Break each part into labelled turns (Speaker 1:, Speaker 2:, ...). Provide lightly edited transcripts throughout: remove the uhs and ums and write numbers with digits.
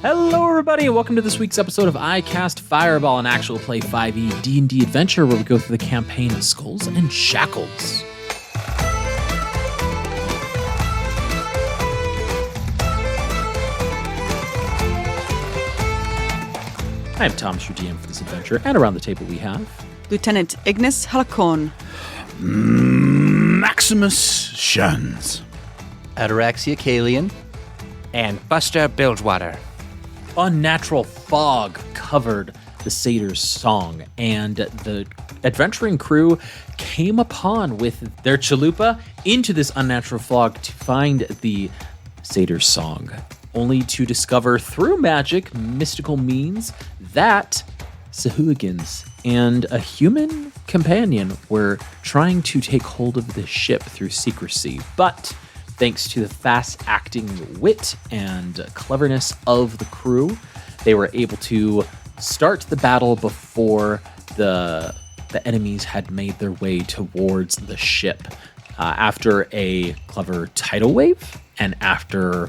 Speaker 1: Hello, everybody, and welcome to this week's episode of I Cast Fireball, an actual play 5e D&D adventure where we go through the campaign of Skulls and Shackles. I'm Thomas, your DM for this adventure, and around the table we have
Speaker 2: Lieutenant Ignis Halakon,
Speaker 3: Maximus Shuns,
Speaker 4: Ataraxia Kalian,
Speaker 5: and Buster Bilgewater.
Speaker 1: Unnatural fog covered the satyr's song, and the adventuring crew came upon with their chalupa into this unnatural fog to find the satyr's song, only to discover through magic, mystical means, that Sahugans and a human companion were trying to take hold of the ship through secrecy, but thanks to the fast-acting wit and cleverness of the crew, they were able to start the battle before the enemies had made their way towards the ship. After a clever tidal wave, and after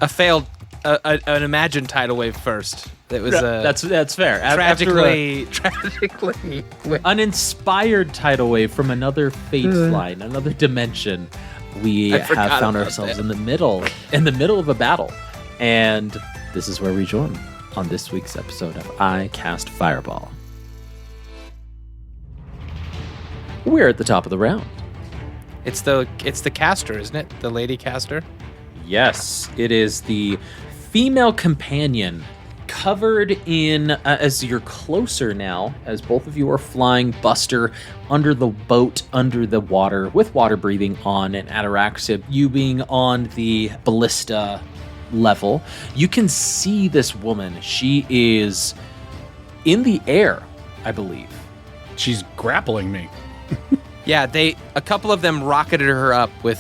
Speaker 5: an imagined tidal wave first. It was
Speaker 1: that's fair.
Speaker 5: Tragically,
Speaker 1: uninspired tidal wave from another fate line, another dimension. We have found ourselves in the middle of a battle, and this is where we join on this week's episode of I Cast Fireball. We're at the top of the round.
Speaker 5: It's the caster, isn't it? The lady caster.
Speaker 1: Yes, it is the female companion, covered in, as you're closer now, as both of you are flying Buster under the boat, under the water, with water breathing on, and Ataraxia, you being on the ballista level, you can see this woman. She is in the air, I believe.
Speaker 3: She's grappling me.
Speaker 5: Yeah, a couple of them rocketed her up with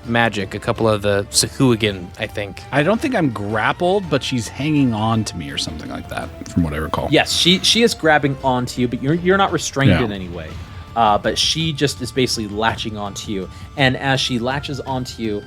Speaker 5: magic, a couple of the Sahuagin, I think.
Speaker 3: I don't think I'm grappled, but she's hanging on to me or something like that, from what I recall.
Speaker 1: Yes, she is grabbing onto you, but you're not restrained in any way. But she just is basically latching onto you. And as she latches onto you,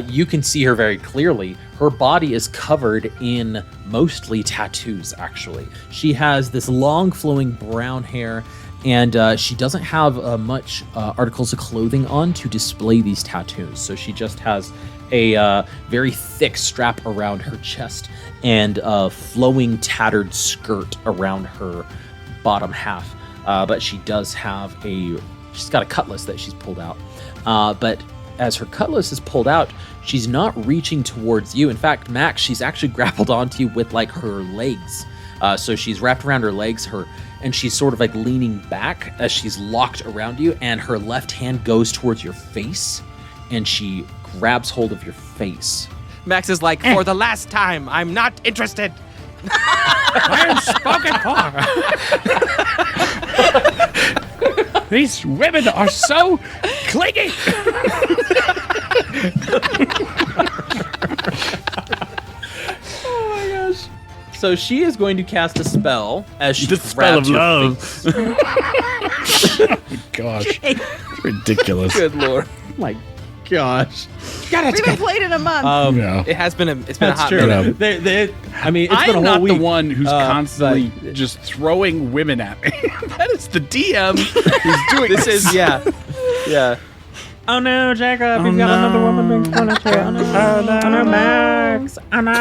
Speaker 1: you can see her very clearly. Her body is covered in mostly tattoos, actually. She has this long flowing brown hair, and she doesn't have much articles of clothing on to display these tattoos. So she just has a very thick strap around her chest and a flowing tattered skirt around her bottom half. But she does have she's got a cutlass that she's pulled out. But as her cutlass is pulled out, she's not reaching towards you. In fact, Max, she's actually grappled onto you with like her legs. So she's wrapped around her legs, and she's sort of like leaning back as she's locked around you, and her left hand goes towards your face, and she grabs hold of your face.
Speaker 5: Max is like, for the last time, I'm not interested.
Speaker 3: I am spoken for. These women are so clingy.
Speaker 1: Oh my gosh. So she is going to cast a spell as she
Speaker 3: The spell of
Speaker 1: grabs your
Speaker 3: love.
Speaker 1: face.
Speaker 3: Oh my gosh. It's ridiculous.
Speaker 5: Good lord.
Speaker 1: Oh my gosh.
Speaker 2: we haven't played in a month.
Speaker 3: Yeah.
Speaker 5: It's been a
Speaker 1: That's
Speaker 5: hot
Speaker 1: true.
Speaker 5: minute.
Speaker 1: I mean, it's been a
Speaker 3: I'm
Speaker 1: whole
Speaker 3: not
Speaker 1: week.
Speaker 3: the one who's constantly
Speaker 1: but-
Speaker 3: just throwing women at me. That is the DM who's doing
Speaker 5: This is, yeah.
Speaker 1: Oh no, Jacob,
Speaker 3: Oh,
Speaker 1: you've got
Speaker 3: no.
Speaker 1: another woman being thrown at you. Oh no, oh no, Max. Oh no,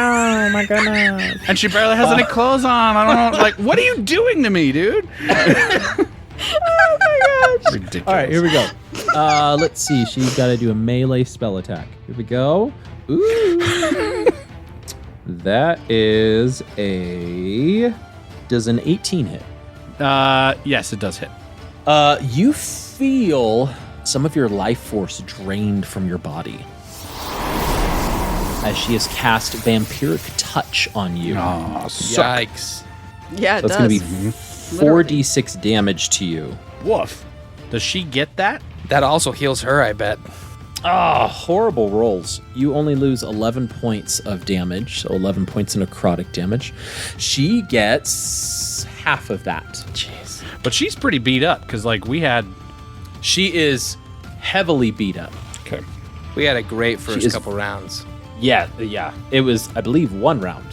Speaker 1: my goodness.
Speaker 3: And she barely has any clothes on. I don't know. Like, what are you doing to me, dude?
Speaker 1: Oh my gosh.
Speaker 3: Ridiculous.
Speaker 1: All right, here we go. Let's see. She's got to do a melee spell attack. Here we go. Ooh. That is does an 18 hit?
Speaker 3: Yes, it does hit.
Speaker 1: You feel some of your life force drained from your body as she has cast Vampiric Touch on you.
Speaker 3: Oh,
Speaker 5: Yikes.
Speaker 2: Yeah, it
Speaker 1: So it's
Speaker 2: does.
Speaker 1: going to be 4d6 damage to you.
Speaker 3: woof. Does she get that?
Speaker 5: That also heals her, I bet.
Speaker 1: Ah, horrible rolls. You only lose 11 points of damage, so 11 points of necrotic damage. She gets half of that.
Speaker 5: Jeez.
Speaker 3: But she's pretty beat up because, like, we had.
Speaker 1: She is heavily beat up.
Speaker 3: Okay.
Speaker 5: We had a great
Speaker 1: She
Speaker 5: first
Speaker 1: is-
Speaker 5: couple rounds.
Speaker 1: Yeah. It was, I believe, one round.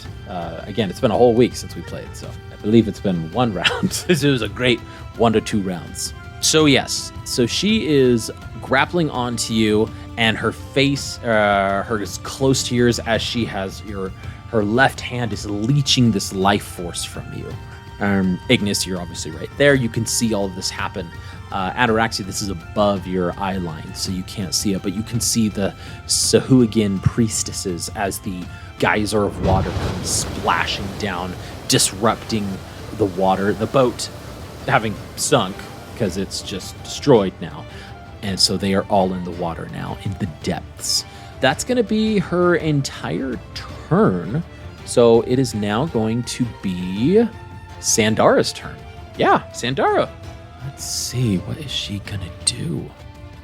Speaker 1: Again, it's been a whole week since we played, so I believe it's been 1 round. It was a great 1 to 2 rounds. So yes, so she is grappling onto you, and her face, her is close to yours as she has her left hand is leeching this life force from you. Ignis, you're obviously right there. You can see all of this happen. Ataraxia, this is above your eye line, so you can't see it, but you can see the Sahuagin priestesses as the geyser of water comes splashing down, disrupting the water, the boat having sunk because it's just destroyed now. And so they are all in the water now, in the depths. That's going to be her entire turn. So it is now going to be Sandara's turn. Yeah, Sandara. Let's see, what is she going to do?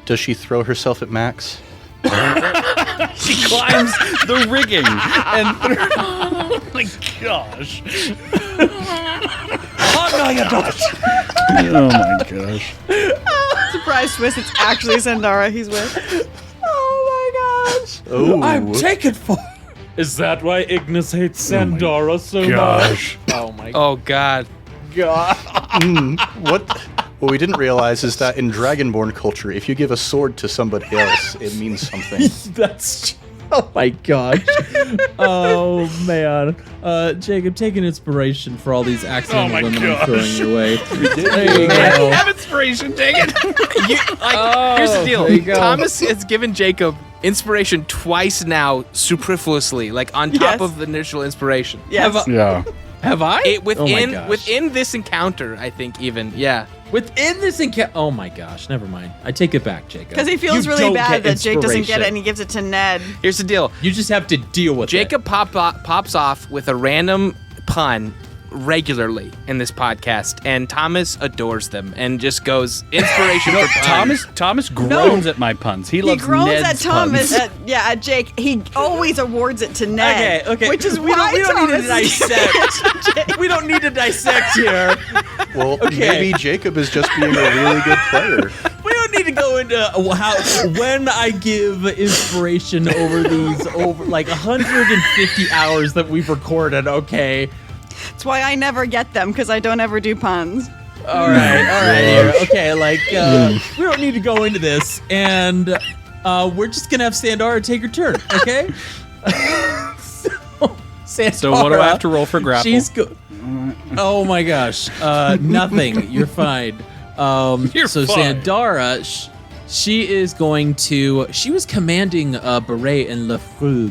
Speaker 4: Does she throw herself at Max?
Speaker 3: She climbs the rigging and oh my gosh. Oh no, you don't. Oh my gosh.
Speaker 2: Surprise twist, it's actually Sandara he's with.
Speaker 1: Oh my gosh.
Speaker 4: Oh,
Speaker 3: I'm taken for.
Speaker 1: Is that why Ignis hates Sandara so
Speaker 3: Gosh.
Speaker 1: much? Oh my
Speaker 5: Oh God.
Speaker 1: god.
Speaker 4: What we didn't realize is that in Dragonborn culture, if you give a sword to somebody else, it means something.
Speaker 1: That's... Oh my gosh. Oh man. Jacob, take an inspiration for all these accidental
Speaker 3: my
Speaker 1: women
Speaker 3: gosh.
Speaker 1: I'm throwing your way.
Speaker 3: There
Speaker 1: you go.
Speaker 3: Have inspiration, take it.
Speaker 5: Here's the deal.
Speaker 1: there you go.
Speaker 5: Thomas has given Jacob inspiration twice now, superfluously, like on top
Speaker 2: Yes.
Speaker 5: of the initial inspiration.
Speaker 2: Yes.
Speaker 3: Yeah.
Speaker 1: Have I?
Speaker 5: It, within
Speaker 1: gosh.
Speaker 5: within this encounter, I think even
Speaker 1: Within this encounter. Oh my gosh, never mind. I take it back, Jacob.
Speaker 2: Because he feels
Speaker 1: You
Speaker 2: really
Speaker 1: don't
Speaker 2: bad
Speaker 1: get
Speaker 2: that Jake doesn't get
Speaker 1: inspiration.
Speaker 2: it and he gives it to Ned.
Speaker 5: Here's the deal.
Speaker 1: You just have to deal with
Speaker 5: Jacob pops off with a random pun regularly in this podcast, and Thomas adores them and just goes inspiration for puns.
Speaker 3: Thomas groans at my puns. He
Speaker 2: He
Speaker 3: loves
Speaker 2: groans
Speaker 3: Ned's
Speaker 2: at Thomas,
Speaker 3: puns.
Speaker 2: at Jake. He always awards it to Ned.
Speaker 1: Okay, okay.
Speaker 2: Which is
Speaker 1: we
Speaker 2: why
Speaker 1: don't need to
Speaker 2: Thomas
Speaker 1: dissect. We don't need to dissect here.
Speaker 4: Well,
Speaker 1: Okay.
Speaker 4: maybe Jacob is just being a really good player.
Speaker 1: We don't need to go into how when I give inspiration over these like 150 hours that we've recorded. Okay.
Speaker 2: That's why I never get them, because I don't ever do puns.
Speaker 1: All right. Here. Okay, like we don't need to go into this, and we're just gonna have Sandara take her turn. Okay. Sandara,
Speaker 3: So what do I have to roll for grapple?
Speaker 1: She's good. Oh my gosh. Nothing. You're fine.
Speaker 3: You're
Speaker 1: so
Speaker 3: fine.
Speaker 1: Sandara, she is going to. She was commanding Beret and Lefroux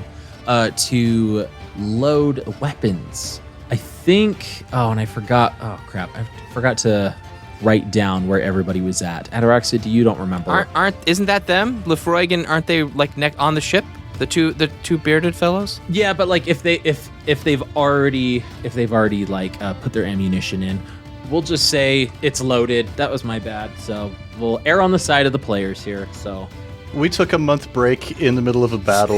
Speaker 1: to load weapons. I think. Oh, and I forgot. Oh crap! I forgot to write down where everybody was at. Ataraxia, you don't remember?
Speaker 5: Isn't that them? Lefroy, aren't they like on the ship? The two bearded fellows?
Speaker 1: Yeah, but like if they've already like put their ammunition in, we'll just say it's loaded. That was my bad. So we'll err on the side of the players here. So
Speaker 4: We took a month break in the middle of a battle.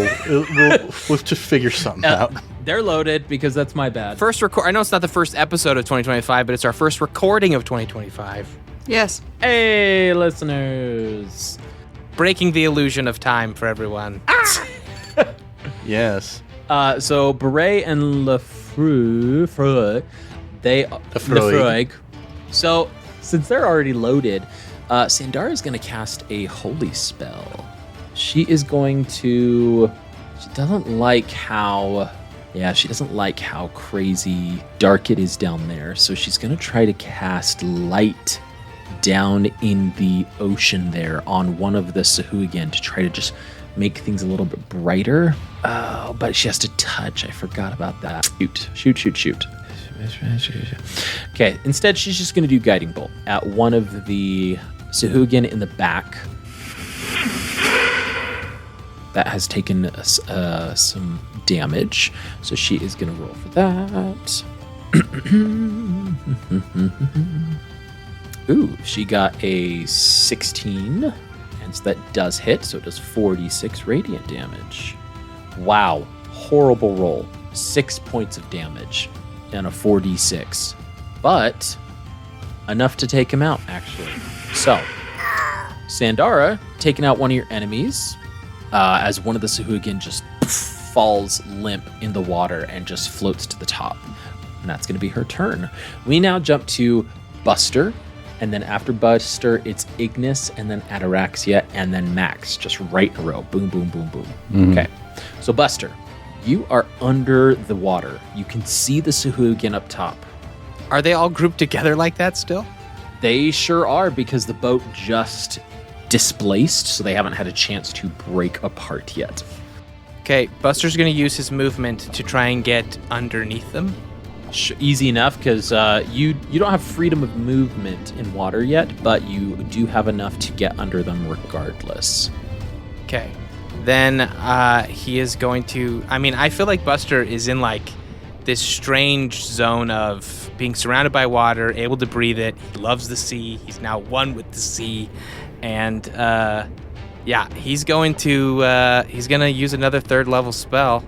Speaker 4: We'll just figure something out.
Speaker 1: they're loaded because that's my bad.
Speaker 5: First record. I know it's not the first episode of 2025, but it's our first recording of 2025.
Speaker 2: Yes.
Speaker 1: Hey, listeners.
Speaker 5: Breaking the illusion of time for everyone.
Speaker 4: Yes.
Speaker 1: So Beret and Lefroy, Lefroy. So since they're already loaded, Sandara is going to cast a holy spell. She is going to. She doesn't like how. Yeah, she doesn't like how crazy dark it is down there. So she's going to try to cast light down in the ocean there on one of the Sahuagin to try to just make things a little bit brighter. Oh, but she has to touch. I forgot about that. Shoot. Okay, instead she's just going to do Guiding Bolt at one of the Sahuagin in the back that has taken some damage. So she is going to roll for that. Ooh, she got a 16, and so that does hit, so it does 46 radiant damage. Wow, horrible roll. 6 points of damage and a 4d6. But enough to take him out, actually. So, Sandara taking out one of your enemies as one of the Sahuagin just falls limp in the water and just floats to the top. And that's going to be her turn. We now jump to Buster, and then after Buster, it's Ignis, and then Ataraxia, and then Max, just right in a row. Boom, boom, boom, boom. Mm-hmm. Okay, so Buster, you are under the water. You can see the Sahuagin up top.
Speaker 5: Are they all grouped together like that still?
Speaker 1: They sure are, because the boat just displaced, so they haven't had a chance to break apart yet.
Speaker 5: Okay, Buster's going to use his movement to try and get underneath them.
Speaker 1: Easy enough, because you don't have freedom of movement in water yet, but you do have enough to get under them regardless.
Speaker 5: Okay, then he is going to... I mean, I feel like Buster is in, like, this strange zone of being surrounded by water, able to breathe it. He loves the sea. He's now one with the sea. And, he's going to use another 3rd level spell.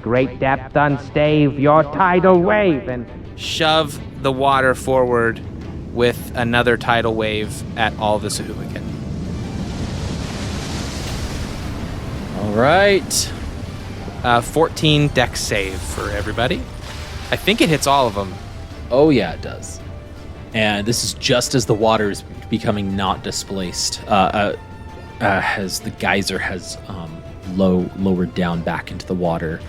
Speaker 5: Great depth unstave your tidal wave, and shove the water forward with another tidal wave at all the Sahuagin.
Speaker 1: All right.
Speaker 5: 14 dex save for everybody. I think it hits all of them.
Speaker 1: Oh yeah, it does. And this is just as the water is becoming not displaced, as the geyser has lowered down back into the water.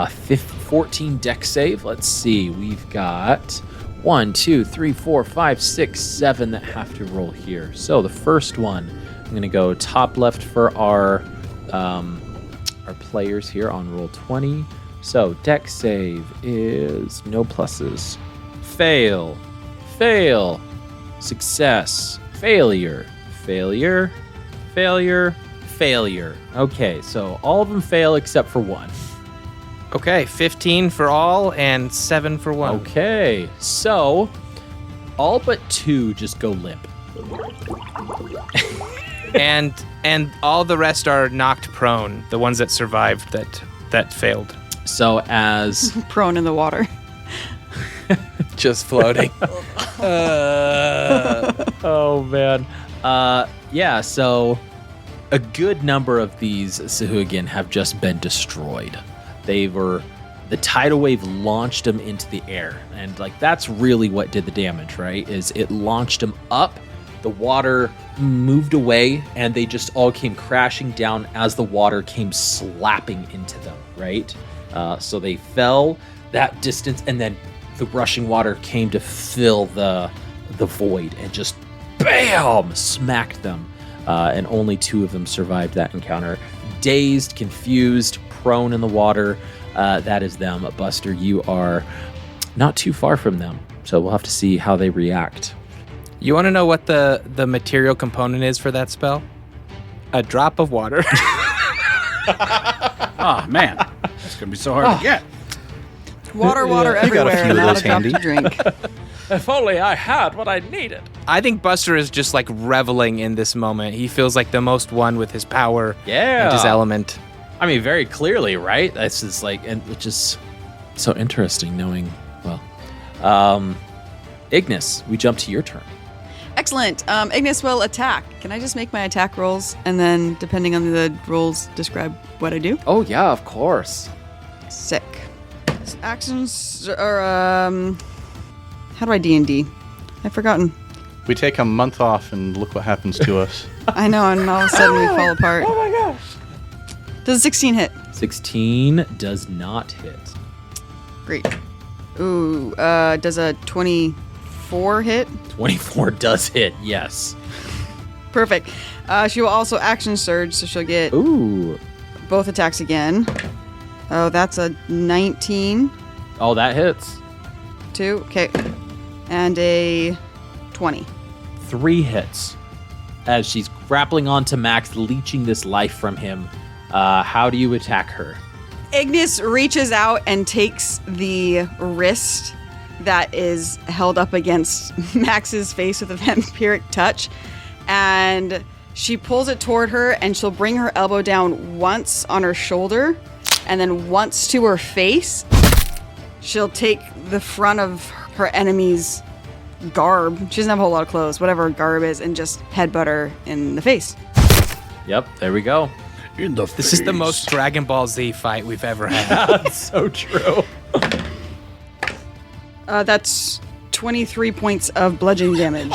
Speaker 1: 14 dex save. Let's see. We've got 1, 2, 3, 4, 5, 6, 7 that have to roll here. So the first one, I'm going to go top left for our players here on roll 20. So dex save is no pluses. Fail, fail, success, failure, failure, failure, failure. Okay, so all of them fail except for one.
Speaker 5: Okay, 15 for all and 7 for one.
Speaker 1: Okay, so all but 2 just go limp.
Speaker 5: and all the rest are knocked prone, the ones that survived that failed.
Speaker 1: So as
Speaker 2: prone in the water.
Speaker 5: Just floating.
Speaker 1: Oh man. So a good number of these Sahuagin have just been destroyed. The tidal wave launched them into the air, and like that's really what did the damage, right? Is it launched them up, the water moved away, and they just all came crashing down as the water came slapping into them, right? So they fell that distance, and then the rushing water came to fill the void and just bam, smacked them. And only 2 of them survived that encounter. Dazed, confused, prone in the water. That is them. Buster, you are not too far from them, so we'll have to see how they react.
Speaker 5: You want to know what the material component is for that spell? A drop of water.
Speaker 3: Oh, man. That's going to be so hard to get.
Speaker 2: Water
Speaker 4: You got a
Speaker 2: everywhere,
Speaker 4: few of
Speaker 2: not
Speaker 4: those
Speaker 2: a drop
Speaker 4: handy.
Speaker 2: to drink.
Speaker 1: If only I had what I needed.
Speaker 5: I think Buster is just like reveling in this moment. He feels like the most one with his power and his element.
Speaker 1: I mean, very clearly, right? This is like, and which is so interesting knowing, Ignis, we jump to your turn.
Speaker 2: Excellent. Ignis will attack. Can I just make my attack rolls, and then, depending on the rolls, describe what I do?
Speaker 1: Oh, yeah, of course.
Speaker 2: Sick. Actions, or, how do I D&D? I've forgotten.
Speaker 4: We take a month off and look what happens to us.
Speaker 2: I know, and all of a sudden we fall apart. Oh my gosh. Does a 16 hit?
Speaker 1: 16 does not hit.
Speaker 2: Great. Ooh, does a 24 hit?
Speaker 1: 24 does hit, yes.
Speaker 2: Perfect. She will also action surge, so she'll get both attacks again. Oh, that's a 19.
Speaker 1: Oh, that hits.
Speaker 2: 2, okay. And a 20.
Speaker 1: 3 hits. As she's grappling onto Max, leeching this life from him. How do you attack her?
Speaker 2: Ignis reaches out and takes the wrist that is held up against Max's face with a vampiric touch, and she pulls it toward her, and she'll bring her elbow down once on her shoulder, and then once to her face. She'll take the front of her enemy's garb. She doesn't have a whole lot of clothes, whatever her garb is, and just headbutt her in the face.
Speaker 1: Yep, there we go.
Speaker 3: In the
Speaker 5: This is the most Dragon Ball Z fight we've ever had.
Speaker 1: That's so true.
Speaker 2: That's 23 points of bludgeoning damage.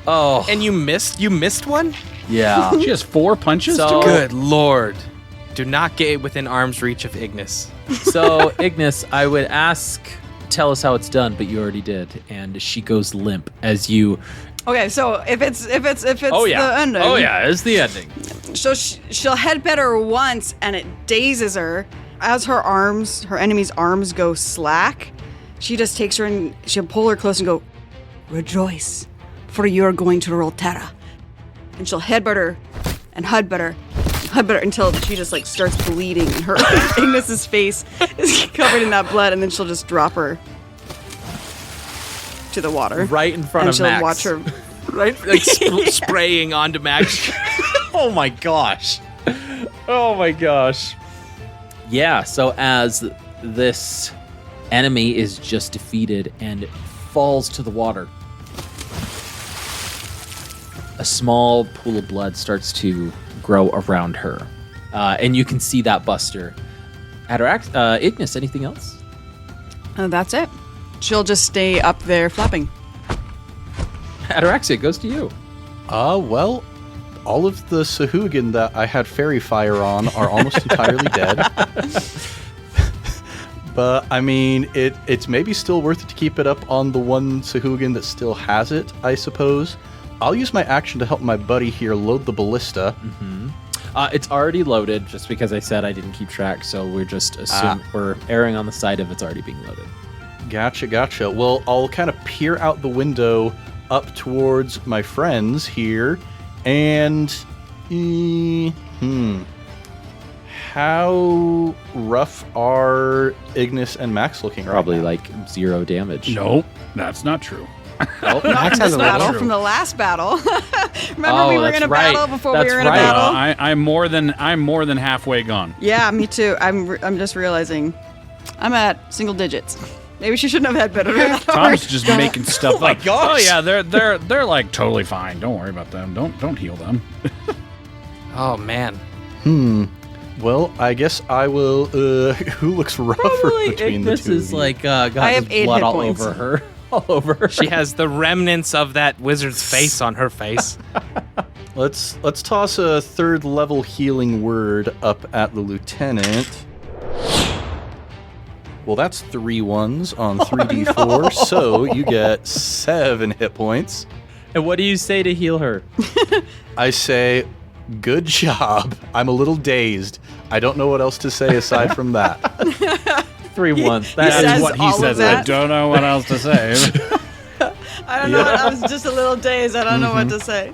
Speaker 1: Oh,
Speaker 5: And you missed one?
Speaker 1: yeah.
Speaker 3: She has 4 punches
Speaker 1: So-
Speaker 3: to her?
Speaker 5: Good lord. Do not get within arm's reach of Ignis.
Speaker 1: So, Ignis, I would ask, tell us how it's done, but you already did. And she goes limp as you.
Speaker 2: Okay, so if it's
Speaker 1: Oh yeah.
Speaker 2: the ending.
Speaker 1: Oh yeah, it's the ending.
Speaker 2: So she'll headbutt her once, and it dazes her. As her enemy's arms go slack, she just takes her and she'll pull her close and go, "Rejoice, for you are going to Rolterra." And she'll headbutt her and headbutt her until she just like starts bleeding. Her Ignis's face is covered in that blood, and then she'll just drop her to the water.
Speaker 1: Right in front
Speaker 2: and
Speaker 1: of
Speaker 2: she'll
Speaker 1: Max.
Speaker 2: watch her.
Speaker 5: Right? Like spraying onto Max.
Speaker 1: Oh my gosh. Oh my gosh. Yeah, so as this enemy is just defeated and falls to the water, a small pool of blood starts to grow around her. And you can see that Buster. Ignis, anything else?
Speaker 2: That's it. She'll just stay up there flapping.
Speaker 1: Ataraxia, it goes to you.
Speaker 4: Well, all of the Sahuagin that I had fairy fire on are almost entirely dead. But, I mean, it's maybe still worth it to keep it up on the one Sahuagin that still has it, I suppose. I'll use my action to help my buddy here load the ballista.
Speaker 1: It's already loaded, just because I said I didn't keep track, so we're just we're erring on the side of it's already being loaded.
Speaker 4: Gotcha. Well, I'll kind of peer out the window up towards my friends here, and how rough are Ignis and Max looking
Speaker 1: Probably
Speaker 4: right now?
Speaker 1: like 0 damage.
Speaker 3: Nope, that's not true.
Speaker 1: Oh,
Speaker 5: Max has a
Speaker 2: battle
Speaker 5: little.
Speaker 2: from the last battle. Remember we were
Speaker 1: that's
Speaker 2: in a
Speaker 1: right.
Speaker 2: battle before
Speaker 1: That's
Speaker 2: we were in
Speaker 1: right.
Speaker 2: a battle?
Speaker 3: I'm more than halfway gone.
Speaker 2: Yeah, me too. I'm just realizing I'm at single digits. Maybe she shouldn't have had better.
Speaker 3: Tom's just making stuff
Speaker 1: my
Speaker 3: up.
Speaker 1: gosh.
Speaker 3: Oh yeah, they're like totally fine. Don't worry about them. Don't heal them.
Speaker 5: Oh man.
Speaker 4: Well, I guess I will. Who looks rougher
Speaker 1: Probably
Speaker 4: between the
Speaker 1: Ignis
Speaker 4: two?
Speaker 1: is
Speaker 4: of you?
Speaker 1: like got
Speaker 2: I have
Speaker 1: his
Speaker 2: 8
Speaker 1: blood
Speaker 2: hit
Speaker 1: all
Speaker 2: points.
Speaker 1: over her. All over her.
Speaker 5: She has the remnants of that wizard's face on her face.
Speaker 4: Let's toss a 3rd level healing word up at the lieutenant. Well, that's 3 ones on 3d4,
Speaker 1: no.
Speaker 4: so you get 7 hit points.
Speaker 1: And what do you say to heal her?
Speaker 4: I say, good job. I'm a little dazed. I don't know what else to say aside from that.
Speaker 1: 3 ones.
Speaker 2: says
Speaker 3: That's what he
Speaker 2: all of
Speaker 3: says.
Speaker 2: that?
Speaker 3: I don't know what else to say.
Speaker 2: I don't know. I was just a little dazed. I don't know what to say.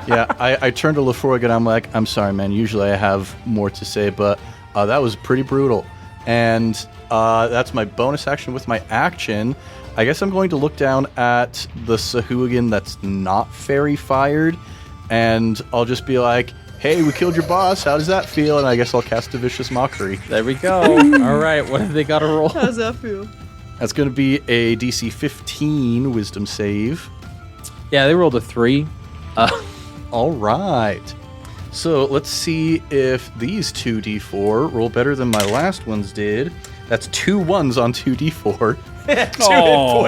Speaker 4: Yeah, I turned to Lefroy and I'm like, I'm sorry, man. Usually I have more to say, but that was pretty brutal. And that's my bonus action with my action. I guess I'm going to look down at the Sahuagin that's not fairy fired, and I'll just be like, hey, we killed your boss. How does that feel? And I guess I'll cast a vicious mockery.
Speaker 1: There we go. All right, what have they got to roll?
Speaker 2: How does that feel?
Speaker 4: That's going to be a DC 15 wisdom save.
Speaker 1: Yeah, they rolled a 3.
Speaker 4: All right. So let's see if these 2d4 roll better than my last ones did. That's 2 ones on 2d4.
Speaker 3: Oh.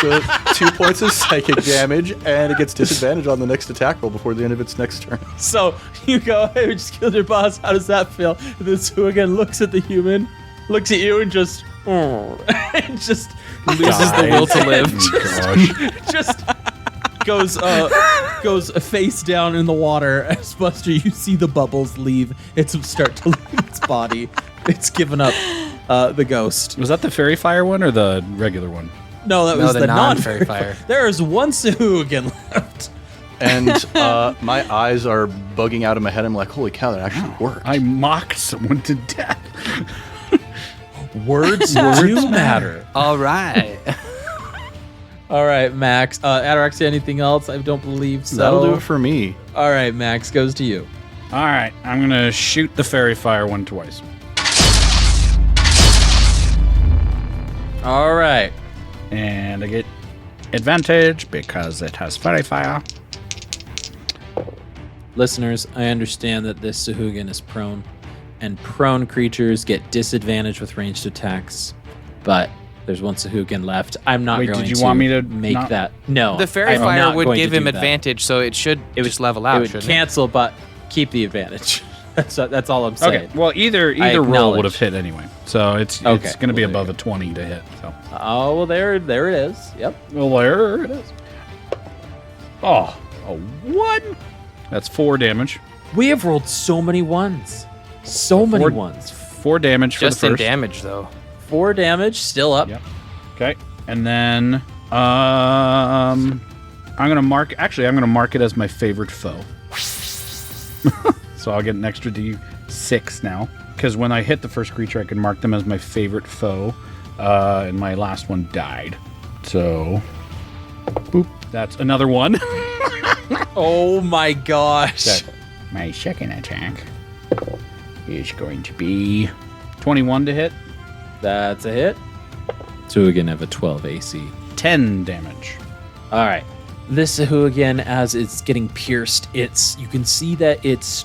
Speaker 4: So 2 points of psychic damage, and it gets disadvantage on the next attack roll before the end of its next turn.
Speaker 1: So you go, hey, we just killed your boss. How does that feel? And then Sue again looks at the human, looks at you, and just, and just
Speaker 5: Loses the will to live.
Speaker 3: Gosh.
Speaker 1: just goes face down in the water. As Buster, you see the bubbles start to leave its body. It's given up the ghost.
Speaker 3: Was that the fairy fire one or the regular one?
Speaker 1: No, that was
Speaker 5: the
Speaker 1: the
Speaker 5: non-fairy
Speaker 1: non-fairy
Speaker 5: fire.
Speaker 1: There is one Sue again left.
Speaker 4: And my eyes are bugging out of my head. I'm like, holy cow, that actually worked.
Speaker 3: I mocked someone to death.
Speaker 1: Words do matter.
Speaker 5: All right.
Speaker 1: All right, Max. Ataraxia, anything else? I don't believe so.
Speaker 4: That'll do it for me.
Speaker 1: All right, Max, goes to you.
Speaker 3: All right, I'm going to shoot the fairy fire one twice.
Speaker 1: All right.
Speaker 3: And I get advantage because it has fairy fire.
Speaker 1: Listeners, I understand that this Sahuagin is prone, and prone creatures get disadvantage with ranged attacks, but there's one Sahuagin left. I'm not going
Speaker 3: did you want me to
Speaker 1: make
Speaker 3: not-
Speaker 1: that. No.
Speaker 5: The fairy
Speaker 1: I'm
Speaker 5: fire
Speaker 1: not
Speaker 5: would
Speaker 1: going to
Speaker 5: give
Speaker 1: do
Speaker 5: him
Speaker 1: that.
Speaker 5: advantage, so it should just level out.
Speaker 1: It would
Speaker 5: shouldn't
Speaker 1: cancel, but keep the advantage. That's all I'm saying.
Speaker 3: Okay. Well, either roll would
Speaker 1: acknowledge.
Speaker 3: have hit anyway, so it's
Speaker 1: Okay.
Speaker 3: going to be
Speaker 1: Well, there
Speaker 3: above
Speaker 1: you
Speaker 3: a 20 to hit. So.
Speaker 1: Oh, well, there it is. Yep.
Speaker 3: Well, there it is. Oh, a 1. That's 4 damage.
Speaker 1: We have rolled so many ones. So many ones.
Speaker 3: 4 damage for
Speaker 5: Just
Speaker 3: the
Speaker 5: in
Speaker 3: first.
Speaker 5: damage, though.
Speaker 1: 4 damage, still up.
Speaker 3: Yep. Okay. And then I'm going to mark it as my favorite foe. So I'll get an extra D6 now, because when I hit the first creature, I can mark them as my favorite foe, and my last one died. So, boop, that's another 1.
Speaker 1: Oh my gosh.
Speaker 3: Okay. My second attack is going to be 21 to hit,
Speaker 1: That's a hit. So we can have a 12 AC.
Speaker 3: 10 damage.
Speaker 1: All right. This Sahuagin, as it's getting pierced, you can see that it's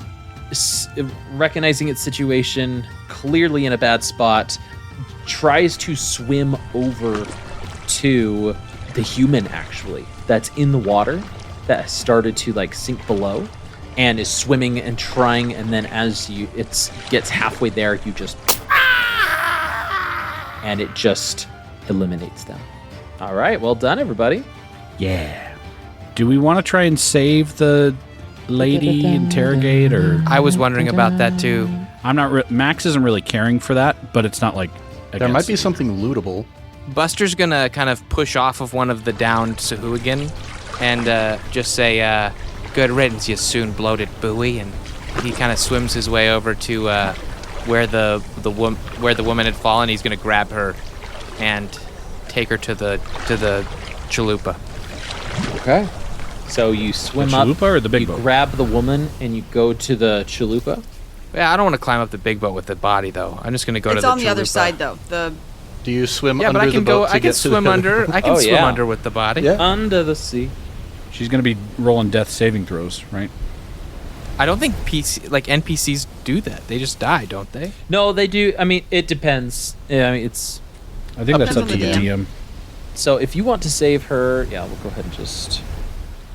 Speaker 1: recognizing its situation, clearly in a bad spot, tries to swim over to the human, actually, that's in the water, that has started to like sink below, and is swimming and trying, and then as it gets halfway there, you just, and it just eliminates them. All right, well done, everybody.
Speaker 3: Yeah. Do we want to try and save the lady interrogate, or
Speaker 5: I was wondering about that too.
Speaker 3: I'm not. Max isn't really caring for that, but it's not like
Speaker 4: There might be
Speaker 3: against-
Speaker 4: something lootable.
Speaker 5: Buster's gonna kind of push off of one of the downed Sahuagin and just say, "Good riddance, you soon bloated buoy." And he kind of swims his way over to where the woman had fallen. He's gonna grab her and take her to the chalupa.
Speaker 1: Okay. So you swim
Speaker 3: The
Speaker 1: up,
Speaker 3: chalupa or the big
Speaker 1: you
Speaker 3: boat?
Speaker 1: grab the woman, and you go to the chalupa.
Speaker 5: Yeah, I don't want to climb up the big boat with the body though. I'm just gonna go to
Speaker 2: It's
Speaker 5: the
Speaker 2: on the other
Speaker 5: chalupa.
Speaker 2: side, though.
Speaker 4: Do you swim
Speaker 5: Yeah,
Speaker 4: under
Speaker 5: but I
Speaker 4: the
Speaker 5: can
Speaker 4: boat
Speaker 5: go.
Speaker 4: to
Speaker 5: I can
Speaker 4: get to
Speaker 5: swim
Speaker 4: the...
Speaker 5: under. I can
Speaker 1: Oh,
Speaker 5: swim
Speaker 1: yeah.
Speaker 5: under with the body.
Speaker 4: Yeah.
Speaker 1: Under the sea.
Speaker 3: She's going to be rolling death saving throws, right?
Speaker 5: I don't think NPCs do that. They just die, don't they?
Speaker 1: No, they do. I mean, it depends. Yeah, I mean, it's
Speaker 3: I think that's up
Speaker 2: Depends
Speaker 3: to
Speaker 2: on
Speaker 3: the
Speaker 2: the
Speaker 3: DM.
Speaker 1: so if you want to save her, yeah, we'll go ahead and just.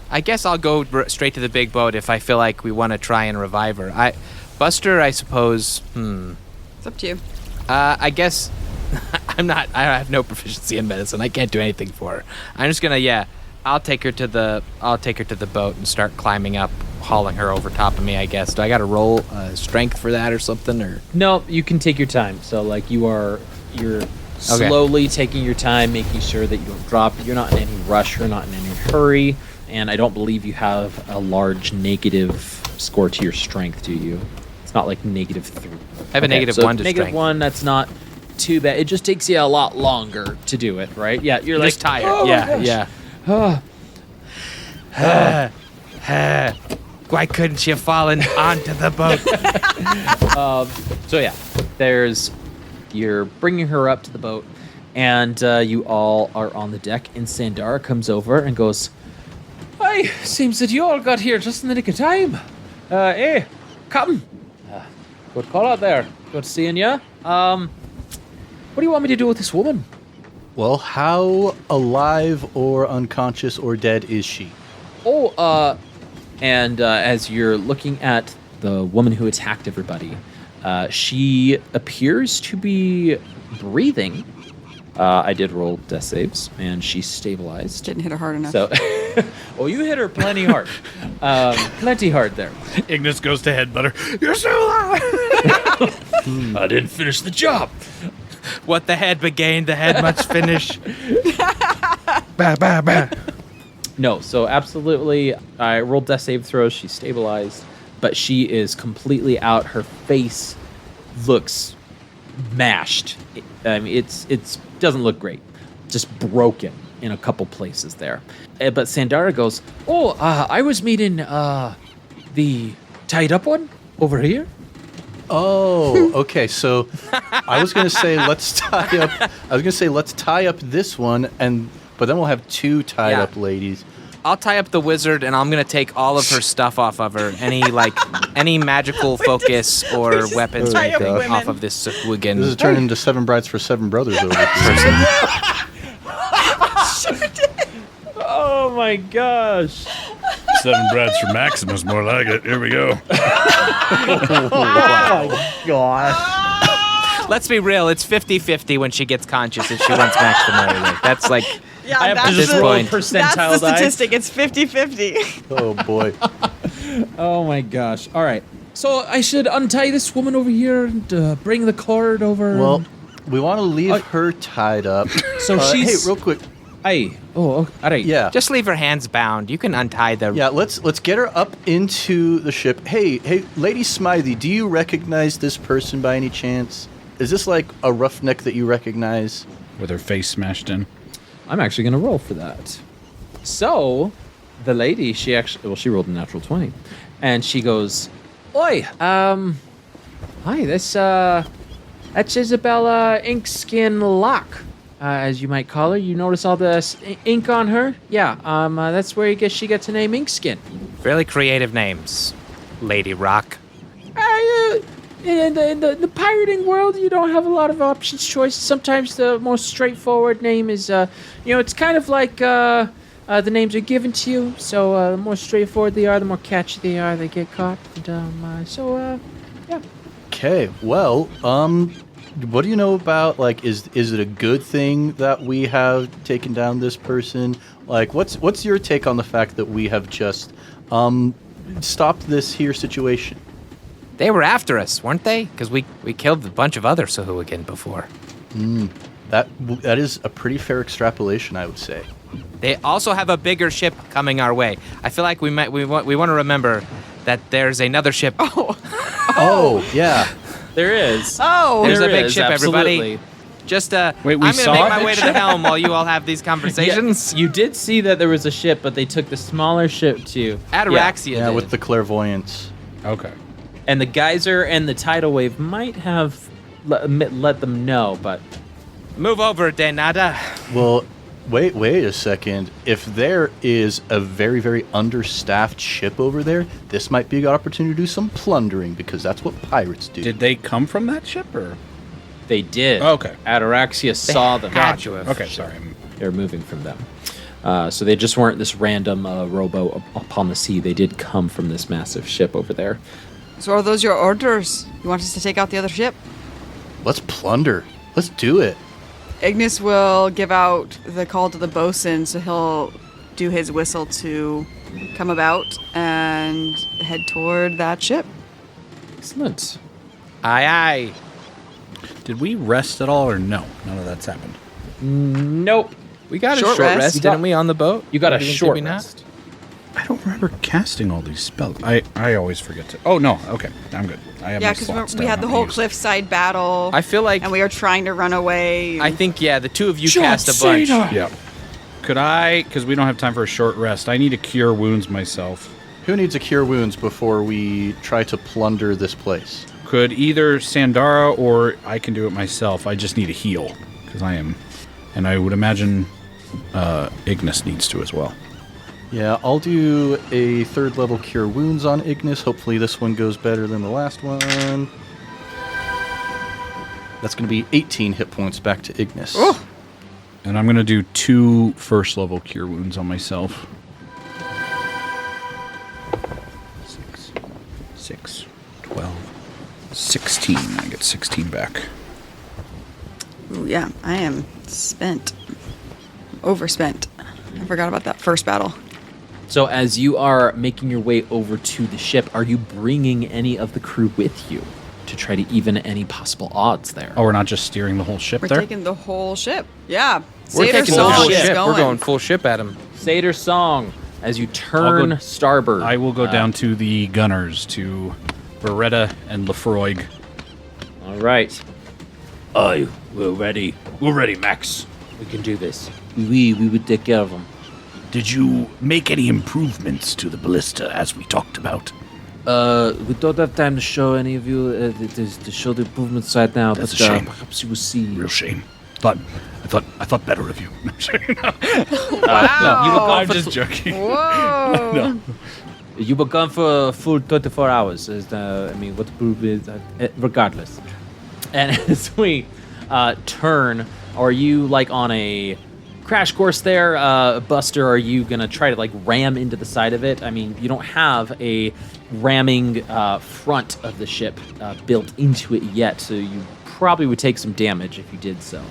Speaker 5: I guess I'll go straight to the big boat if I feel like we want to try and revive her. Buster, I suppose.
Speaker 2: It's up to you.
Speaker 5: I guess I have no proficiency in medicine. I can't do anything for her. I'm just gonna, I'll take her to the boat and start climbing up, hauling her over top of me. I guess. Do I got to roll strength for that or something? Or
Speaker 1: No, you can take your time. So like you're slowly taking your time, making sure that you don't drop. You're not in any rush. You're not in any hurry. And I don't believe you have a large negative score to your strength, do you? It's not like -3.
Speaker 5: I have a -1 to strength.
Speaker 1: -1. That's not too bad. It just takes you a lot longer to do it, right? Yeah, you're like
Speaker 5: just tired.
Speaker 1: "Oh my
Speaker 5: yeah,
Speaker 1: gosh."
Speaker 5: yeah. Why couldn't you fallen onto the boat?
Speaker 1: So yeah, you're bringing her up to the boat, and you all are on the deck. And Sandara comes over and goes, "Hey, seems that you all got here just in the nick of time. Hey, come. Good call out there. Good seeing ya. What do you want me to do with this woman?"
Speaker 4: Well, how alive or unconscious or dead is she?
Speaker 1: As you're looking at the woman who attacked everybody, she appears to be breathing. I did roll death saves, and she's stabilized.
Speaker 2: Didn't hit her hard enough.
Speaker 1: So, you hit her plenty hard. Plenty hard there.
Speaker 3: Ignis goes to headbutt her. You're still alive!
Speaker 1: I didn't finish the job.
Speaker 5: What the head began, the head must finish.
Speaker 3: Bah, bah, bah.
Speaker 1: No, so absolutely, I rolled death save throws. She's stabilized, but she is completely out. Her face looks mashed. I mean, it's doesn't look great. Just broken in a couple places there. But Sandara goes, I was meeting the tied up one over here.
Speaker 4: Oh, okay. So I was gonna say let's tie up. I was gonna say let's tie up this one, but then we'll have two tied up ladies.
Speaker 5: I'll tie up the wizard, and I'm gonna take all of her stuff off of her. Any magical focus or weapons or
Speaker 2: tie up
Speaker 5: anything
Speaker 2: women.
Speaker 5: off of this hooligan.
Speaker 4: This is turning into 7 Brides for 7 Brothers over here.
Speaker 1: Oh my gosh.
Speaker 3: 7 Brads for Maximus, more like it. Here we go.
Speaker 5: Let's be real. It's 50-50 when she gets conscious if she wants Max to marry her. That's like.
Speaker 2: Yeah,
Speaker 1: I have to
Speaker 2: that's
Speaker 1: just
Speaker 2: the,
Speaker 1: roll
Speaker 5: point.
Speaker 2: that's
Speaker 1: percentile
Speaker 2: the
Speaker 1: die.
Speaker 2: statistic. It's 50-50.
Speaker 4: Oh boy.
Speaker 1: Oh my gosh. All right. So I should untie this woman over here and bring the cord over.
Speaker 4: Well, we want to leave her tied up.
Speaker 1: So she's.
Speaker 4: Hey, real quick.
Speaker 1: Hey. Oh, all right.
Speaker 4: Yeah.
Speaker 5: Just leave her hands bound. You can untie the.
Speaker 4: Yeah, let's get her up into the ship. Hey, Lady Smythe, do you recognize this person by any chance? Is this like a roughneck that you recognize?
Speaker 3: With her face smashed in.
Speaker 1: I'm actually going to roll for that. So, the lady, she rolled a natural 20. And she goes, Oi, hi, that's Isabella Inkskin Locke, as you might call her. You notice all the ink on her? Yeah, that's where she gets the name Inkskin.
Speaker 5: Fairly creative names. Lady Rock.
Speaker 1: In the pirating world, you don't have a lot of options choice. Sometimes the most straightforward name is, it's kind of like the names are given to you. So the more straightforward they are, the more catchy they are. They get caught. And, yeah.
Speaker 4: Okay, well, what do you know about, like, is it a good thing that we have taken down this person? Like, what's your take on the fact that we have just stopped this here situation?
Speaker 5: They were after us, weren't they? Because we killed a bunch of other Sahuagin before.
Speaker 4: That is a pretty fair extrapolation, I would say.
Speaker 5: They also have a bigger ship coming our way. I feel like we want to remember that there's another ship.
Speaker 4: Oh, yeah.
Speaker 1: There is.
Speaker 2: Oh,
Speaker 5: There's a
Speaker 1: There
Speaker 5: big
Speaker 1: is,
Speaker 5: ship, everybody.
Speaker 1: absolutely.
Speaker 5: Just
Speaker 3: Wait, we
Speaker 5: I'm gonna
Speaker 3: saw
Speaker 5: make
Speaker 3: a
Speaker 5: my
Speaker 3: big
Speaker 5: way to the helm while you all have these conversations.
Speaker 1: You did see that there was a ship, but they took the smaller ship too.
Speaker 5: Ataraxia.
Speaker 4: Yeah,
Speaker 5: did.
Speaker 4: with the clairvoyance.
Speaker 3: Okay.
Speaker 1: And the geyser and the tidal wave might have let them know, but
Speaker 5: Move over, De Nada.
Speaker 4: Well, wait a second. If there is a very, very understaffed ship over there, this might be a good opportunity to do some plundering, because that's what pirates do.
Speaker 3: Did they come from that ship, or?
Speaker 1: they did.
Speaker 3: Okay.
Speaker 1: Ataraxia saw them.
Speaker 5: had to have.
Speaker 3: Okay, sorry.
Speaker 1: They're moving from them. So they just weren't this random rowboat upon the sea. They did come from this massive ship over there.
Speaker 2: so are those your orders? You want us to take out the other ship?
Speaker 4: Let's plunder. Let's do it.
Speaker 2: Ignis will give out the call to the bosun, so he'll do his whistle to come about and head toward that ship.
Speaker 1: Excellent.
Speaker 5: Aye, aye.
Speaker 3: Did we rest at all, or no? None of that's happened.
Speaker 1: Nope.
Speaker 5: We got
Speaker 2: Short
Speaker 5: a short
Speaker 2: rest.
Speaker 5: rest, didn't we, on the boat?
Speaker 1: You got a
Speaker 5: Did we
Speaker 1: short
Speaker 5: not?
Speaker 1: rest.
Speaker 3: I don't remember casting all these spells. I always forget to. Oh, no. Okay. I'm good. I have
Speaker 2: Yeah,
Speaker 3: my
Speaker 2: because
Speaker 3: slots
Speaker 2: we
Speaker 3: down
Speaker 2: had the
Speaker 3: on
Speaker 2: whole
Speaker 3: these.
Speaker 2: cliffside battle.
Speaker 5: I feel like
Speaker 2: and we were trying to run away.
Speaker 5: I think the two of you cast a bunch.
Speaker 3: Yeah. Could I, because we don't have time for a short rest, I need to cure wounds myself.
Speaker 4: Who needs a cure wounds before we try to plunder this place?
Speaker 3: Could either Sandara or I can do it myself. I just need a heal, because I am, and I would imagine Ignis needs to as well.
Speaker 4: Yeah, I'll do a 3rd level cure wounds on Ignis. Hopefully this one goes better than the last one. That's going to be 18 hit points back to Ignis.
Speaker 2: Oh.
Speaker 3: And I'm going to do 2 first level cure wounds on myself. 6, 12, 16. I get 16 back.
Speaker 2: Ooh, yeah, I am spent. Overspent. I forgot about that first battle.
Speaker 1: So as you are making your way over to the ship, are you bringing any of the crew with you to try to even any possible odds there?
Speaker 3: Oh, we're not just steering the whole ship
Speaker 2: We're
Speaker 3: there?
Speaker 2: taking the whole ship. Yeah.
Speaker 5: We're
Speaker 2: Satyr
Speaker 5: taking
Speaker 2: Song
Speaker 5: the full
Speaker 2: is
Speaker 5: ship.
Speaker 2: going.
Speaker 5: We're going full ship at him.
Speaker 1: Satyr Song, as you turn
Speaker 3: I'll go-
Speaker 1: starboard.
Speaker 3: I will go down to the gunners, to Beretta and Lefroy.
Speaker 1: All right. Aye, we're ready. We're ready, Max. We can do this. We would take care of them.
Speaker 6: Did you make any improvements to the ballista as we talked about?
Speaker 1: We don't have time to show any of you to show the improvement side now,
Speaker 6: That's
Speaker 1: but
Speaker 6: a shame.
Speaker 1: perhaps you will see.
Speaker 6: Real shame. But I thought better of you. No, I'm sorry.
Speaker 2: Wow.
Speaker 1: You were gone
Speaker 3: I'm
Speaker 1: for
Speaker 3: just joking.
Speaker 2: Whoa.
Speaker 1: You were gone for a full 24 hours. What the proof is, regardless. And as we turn, are you like on a crash course there, Buster? Are you gonna try to like ram into the side of it? I mean, you don't have a ramming front of the ship built into it yet, so you probably would take some damage if you did so.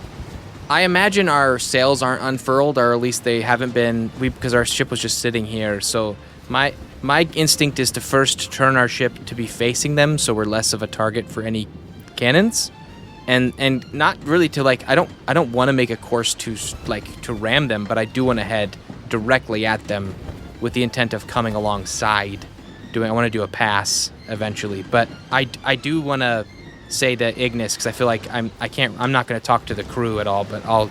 Speaker 5: I imagine our sails aren't unfurled, or at least they haven't been, because our ship was just sitting here. So my instinct is to first turn our ship to be facing them, so we're less of a target for any cannons, and not really to like. I don't want to make a course to ram them, but I do want to head directly at them with the intent of coming alongside. I want to do a pass eventually, but I do want to say to Ignis, because I feel like I'm not going to talk to the crew at all, but I'll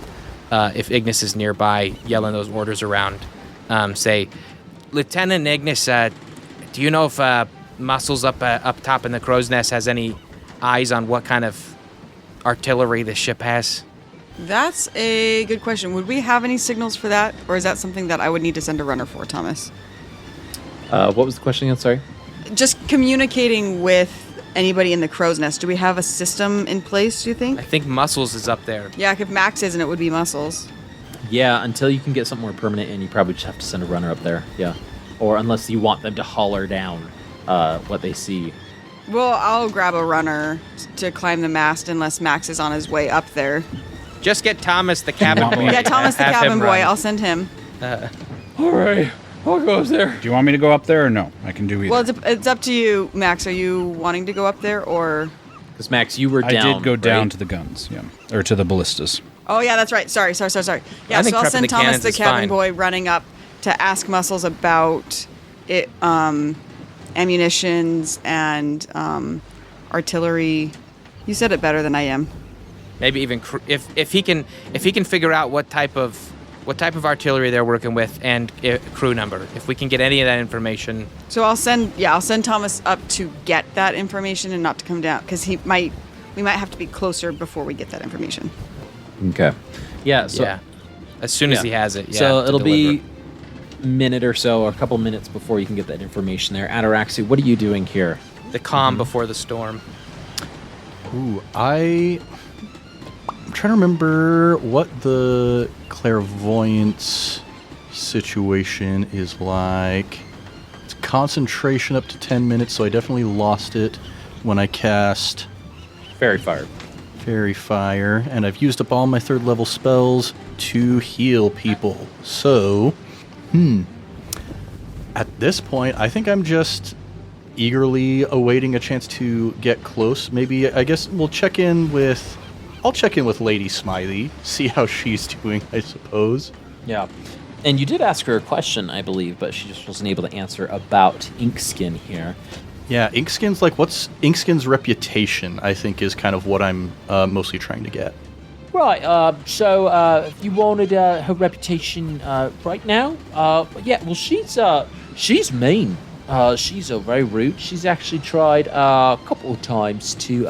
Speaker 5: if Ignis is nearby yelling those orders around, say, Lieutenant Ignis, do you know if Muscles up top in the crow's nest has any eyes on what kind of artillery the ship has?
Speaker 2: That's a good question. Would we have any signals for that, or is that something that I would need to send a runner for, Thomas?
Speaker 1: What was the question again? Sorry.
Speaker 2: Just communicating with anybody in the crow's nest. Do we have a system in place, do you think?
Speaker 5: I think Muscles is up there.
Speaker 2: Yeah, if Max isn't, it would be Muscles.
Speaker 1: Yeah, until you can get something more permanent in, you probably just have to send a runner up there. Yeah, or unless you want them to holler down what they see.
Speaker 2: Well, I'll grab a runner to climb the mast unless Max is on his way up there.
Speaker 5: Just get Thomas, the cabin boy.
Speaker 2: Yeah, Thomas the
Speaker 5: Have
Speaker 2: cabin
Speaker 5: him
Speaker 2: boy.
Speaker 5: run.
Speaker 2: I'll send him.
Speaker 1: All right, I'll go up there.
Speaker 3: Do you want me to go up there or no? I can do either.
Speaker 2: Well, it's up to you, Max. Are you wanting to go up there or?
Speaker 1: Because Max, you were
Speaker 3: I
Speaker 1: down.
Speaker 3: did go down
Speaker 1: right?
Speaker 3: to the guns, yeah, or to the ballistas.
Speaker 2: Oh yeah, that's right. Sorry. Yeah,
Speaker 5: I think
Speaker 2: so I'll
Speaker 5: prepping
Speaker 2: send
Speaker 5: the
Speaker 2: Thomas
Speaker 5: cannons
Speaker 2: the
Speaker 5: is
Speaker 2: cabin
Speaker 5: fine.
Speaker 2: boy running up to ask Muscles about it, ammunitions and artillery. You said it better than I am.
Speaker 5: Maybe even if he can figure out what type of artillery they're working with and crew number. If we can get any of that information.
Speaker 2: So I'll send Thomas up to get that information and not to come down because we might have to be closer before we get that information.
Speaker 1: Okay. Yeah. So
Speaker 5: yeah. As soon as he has it. Yeah,
Speaker 1: so
Speaker 5: to
Speaker 1: it'll
Speaker 5: deliver.
Speaker 1: be a minute or so, or a couple minutes before you can get that information there. Ataraxia, what are you doing here?
Speaker 5: The calm before the storm.
Speaker 4: Ooh, I'm trying to remember what the clairvoyance situation is like. It's concentration up to 10 minutes, so I definitely lost it when I cast
Speaker 1: Fairy Fire.
Speaker 4: Fairy Fire, and I've used up all my 3rd level spells to heal people. So, at this point, I think I'm just eagerly awaiting a chance to get close. Maybe, I guess I'll check in with Lady Smiley, see how she's doing, I suppose.
Speaker 1: Yeah. And you did ask her a question, I believe, but she just wasn't able to answer about Inkskin here.
Speaker 4: Yeah, Inkskin's what's Inkskin's reputation, I think, is kind of what I'm mostly trying to get.
Speaker 1: Right, so if you wanted her reputation right now, yeah, well, she's mean. She's very rude. She's actually tried a couple of times to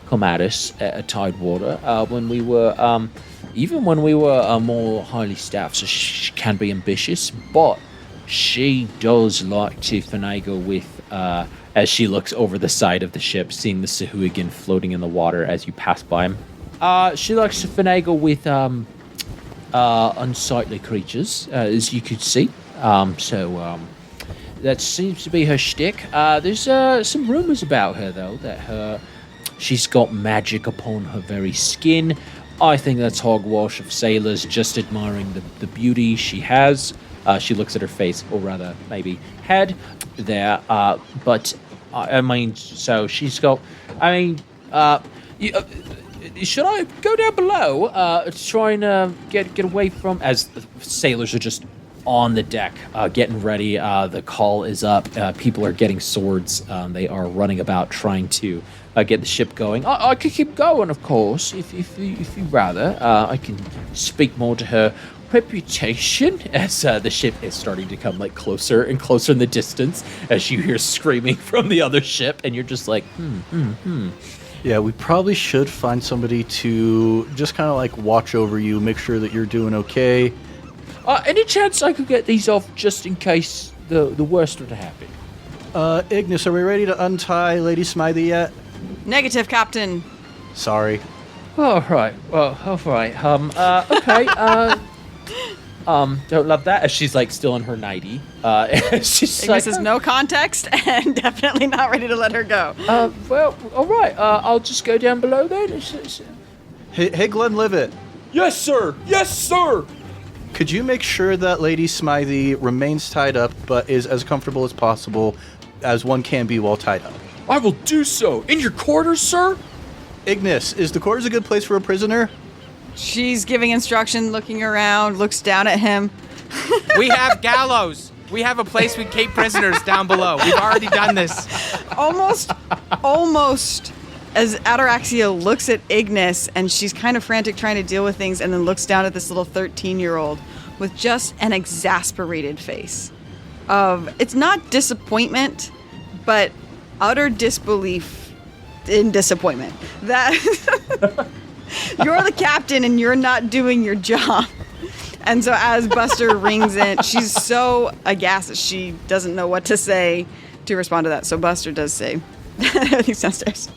Speaker 1: come at us at Tidewater when we were, even when we were more highly staffed, so she can be ambitious, but she does like to finagle with, as she looks over the side of the ship, seeing the Sahuagin floating in the water as you pass by him. She likes to finagle with unsightly creatures, as you could see. That seems to be her shtick. There's some rumors about her, though, that she's got magic upon her very skin. I think that's hogwash of sailors just admiring the beauty she has. She looks at her face, or rather, maybe head, there. But, I mean, so she's got... I mean, should I go down below to try and get away from... As the sailors are just on the deck, getting ready. The call is up. People are getting swords. They are running about trying to get the ship going. I could keep going, of course, if you'd rather. I can speak more to her reputation as the ship is starting to come closer and closer in the distance as you hear screaming from the other ship, and you're just like,
Speaker 4: Yeah, we probably should find somebody to just kind of like watch over you, make sure that you're doing okay.
Speaker 7: Any chance I could get these off just in case the worst were to happen?
Speaker 4: Ignis, are we ready to untie Lady Smiley yet?
Speaker 2: Negative, Captain.
Speaker 4: Sorry.
Speaker 7: All right. Well, all right. Okay.
Speaker 1: Don't love that. As she's like still in her nightie. She's
Speaker 2: Ignis
Speaker 1: like,
Speaker 2: has no context and definitely not ready to let her go.
Speaker 7: Well, all right. I'll just go down below then.
Speaker 4: Hey, Glenlivet.
Speaker 7: Yes, sir. Yes, sir.
Speaker 4: Could you make sure that Lady Smiley remains tied up, but is as comfortable as possible as one can be while tied up?
Speaker 7: I will do so. In your quarters, sir?
Speaker 4: Ignis, is the quarters a good place for a prisoner?
Speaker 2: She's giving instruction, looking around, looks down at him.
Speaker 5: We have gallows. We have a place we keep prisoners down below. We've already done this.
Speaker 2: Almost as Ataraxia looks at Ignis and she's kind of frantic trying to deal with things and then looks down at this little 13-year-old with just an exasperated face of, it's not disappointment, but utter disbelief in disappointment. That you're the captain and you're not doing your job. And so as Buster rings in, she's so aghast that she doesn't know what to say to respond to that. So Buster does say, everything's downstairs.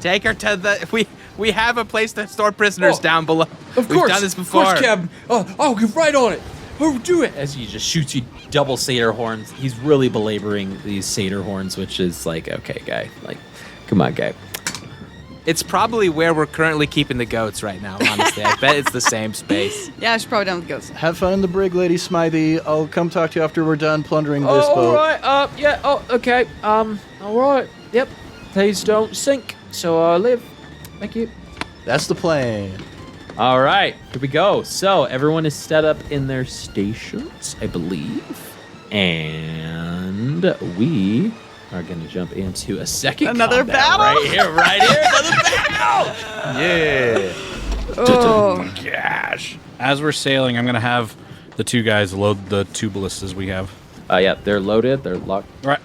Speaker 5: Take her to the... We have a place to store prisoners down below.
Speaker 7: Of course.
Speaker 5: We've done this before.
Speaker 7: Of course, Captain. I'll get right on it. Oh, do it.
Speaker 1: as he just shoots you double satyr horns. He's really belaboring these satyr horns, which is like, okay, guy, like, come on, guy.
Speaker 5: It's probably where we're currently keeping the goats right now, honestly. I bet it's the same space.
Speaker 2: Yeah, she's probably done with ghosts.
Speaker 4: Have fun in the brig, Lady Smiley. I'll come talk to you after we're done plundering this
Speaker 7: all
Speaker 4: boat.
Speaker 7: right. Yeah. Oh, okay. All right. Yep. Please don't sink. So I live. Thank you.
Speaker 4: That's the plan.
Speaker 1: All right, here we go. So everyone is set up in their stations, I believe. And we are going to jump into a second
Speaker 2: Another
Speaker 1: combat
Speaker 2: battle?
Speaker 1: right here, another battle.
Speaker 4: Yeah.
Speaker 2: Oh,
Speaker 3: Gosh. As we're sailing, I'm going to have the two guys load the two ballistas we have.
Speaker 1: Yeah, they're loaded, they're locked.
Speaker 3: Right,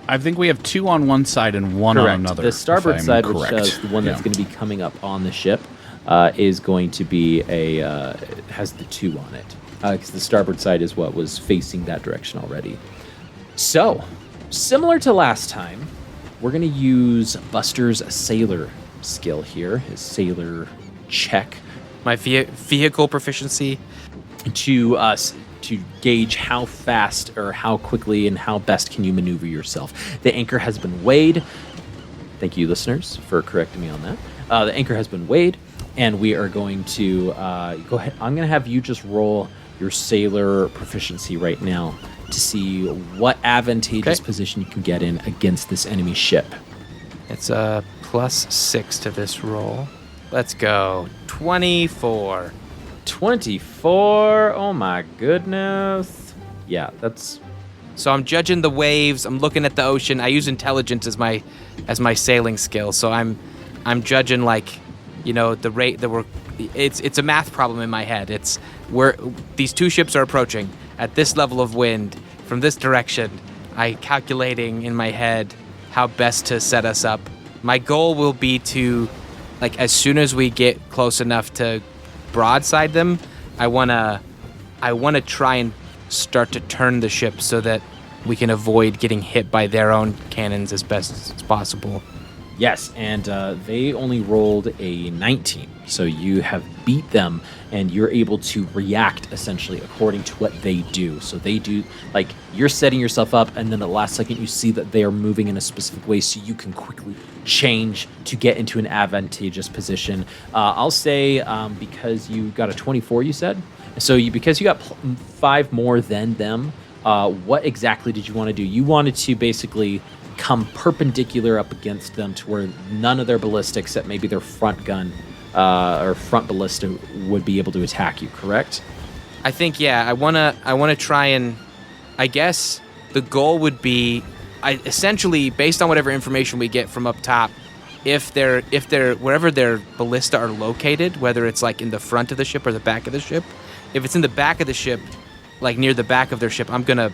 Speaker 3: I think we have two on one side and one
Speaker 1: Correct.
Speaker 3: on another.
Speaker 1: The starboard
Speaker 3: if I'm
Speaker 1: side, which
Speaker 3: correct.
Speaker 1: is the one that's going to be coming up on the ship, is going to be has the 2 on it. Because the starboard side is what was facing that direction already. So, similar to last time, we're going to use Buster's sailor skill here, his sailor check,
Speaker 5: My vehicle proficiency.
Speaker 1: to gauge how fast or how quickly and how best can you maneuver yourself. The anchor has been weighed. Thank you, listeners, for correcting me on that. The anchor has been weighed, and we are going to go ahead. I'm going to have you just roll your sailor proficiency right now to see what advantageous position you can get in against this enemy ship.
Speaker 5: It's a +6 to this roll. Let's go. 24.
Speaker 1: 24. Oh my goodness. Yeah, that's
Speaker 5: So I'm judging the waves. I'm looking at the ocean. I use intelligence as my sailing skill. So I'm judging like, the rate that we're. It's a math problem in my head. It's where these two ships are approaching at this level of wind from this direction. I calculating in my head how best to set us up. My goal will be to, like, as soon as we get close enough to broadside them, I wanna try and start to turn the ship so that we can avoid getting hit by their own cannons as best as possible.
Speaker 1: yes, and they only rolled a 19, so you have beat them, and you're able to react essentially according to what they do. So they do, like, you're setting yourself up, and then at the last second you see that they are moving in a specific way, so you can quickly change to get into an advantageous position. I'll say because you got a 24, you said, so because you got 5 more than them. What exactly did you want to do? You wanted to basically come perpendicular up against them to where none of their ballistics, except maybe their front gun or front ballista, would be able to attack you, correct?
Speaker 5: I think, yeah, I wanna try and, I guess the goal would be, essentially based on whatever information we get from up top, if they're wherever their ballista are located, whether it's like in the front of the ship or the back of the ship, if it's in the back of the ship, like near the back of their ship, I'm gonna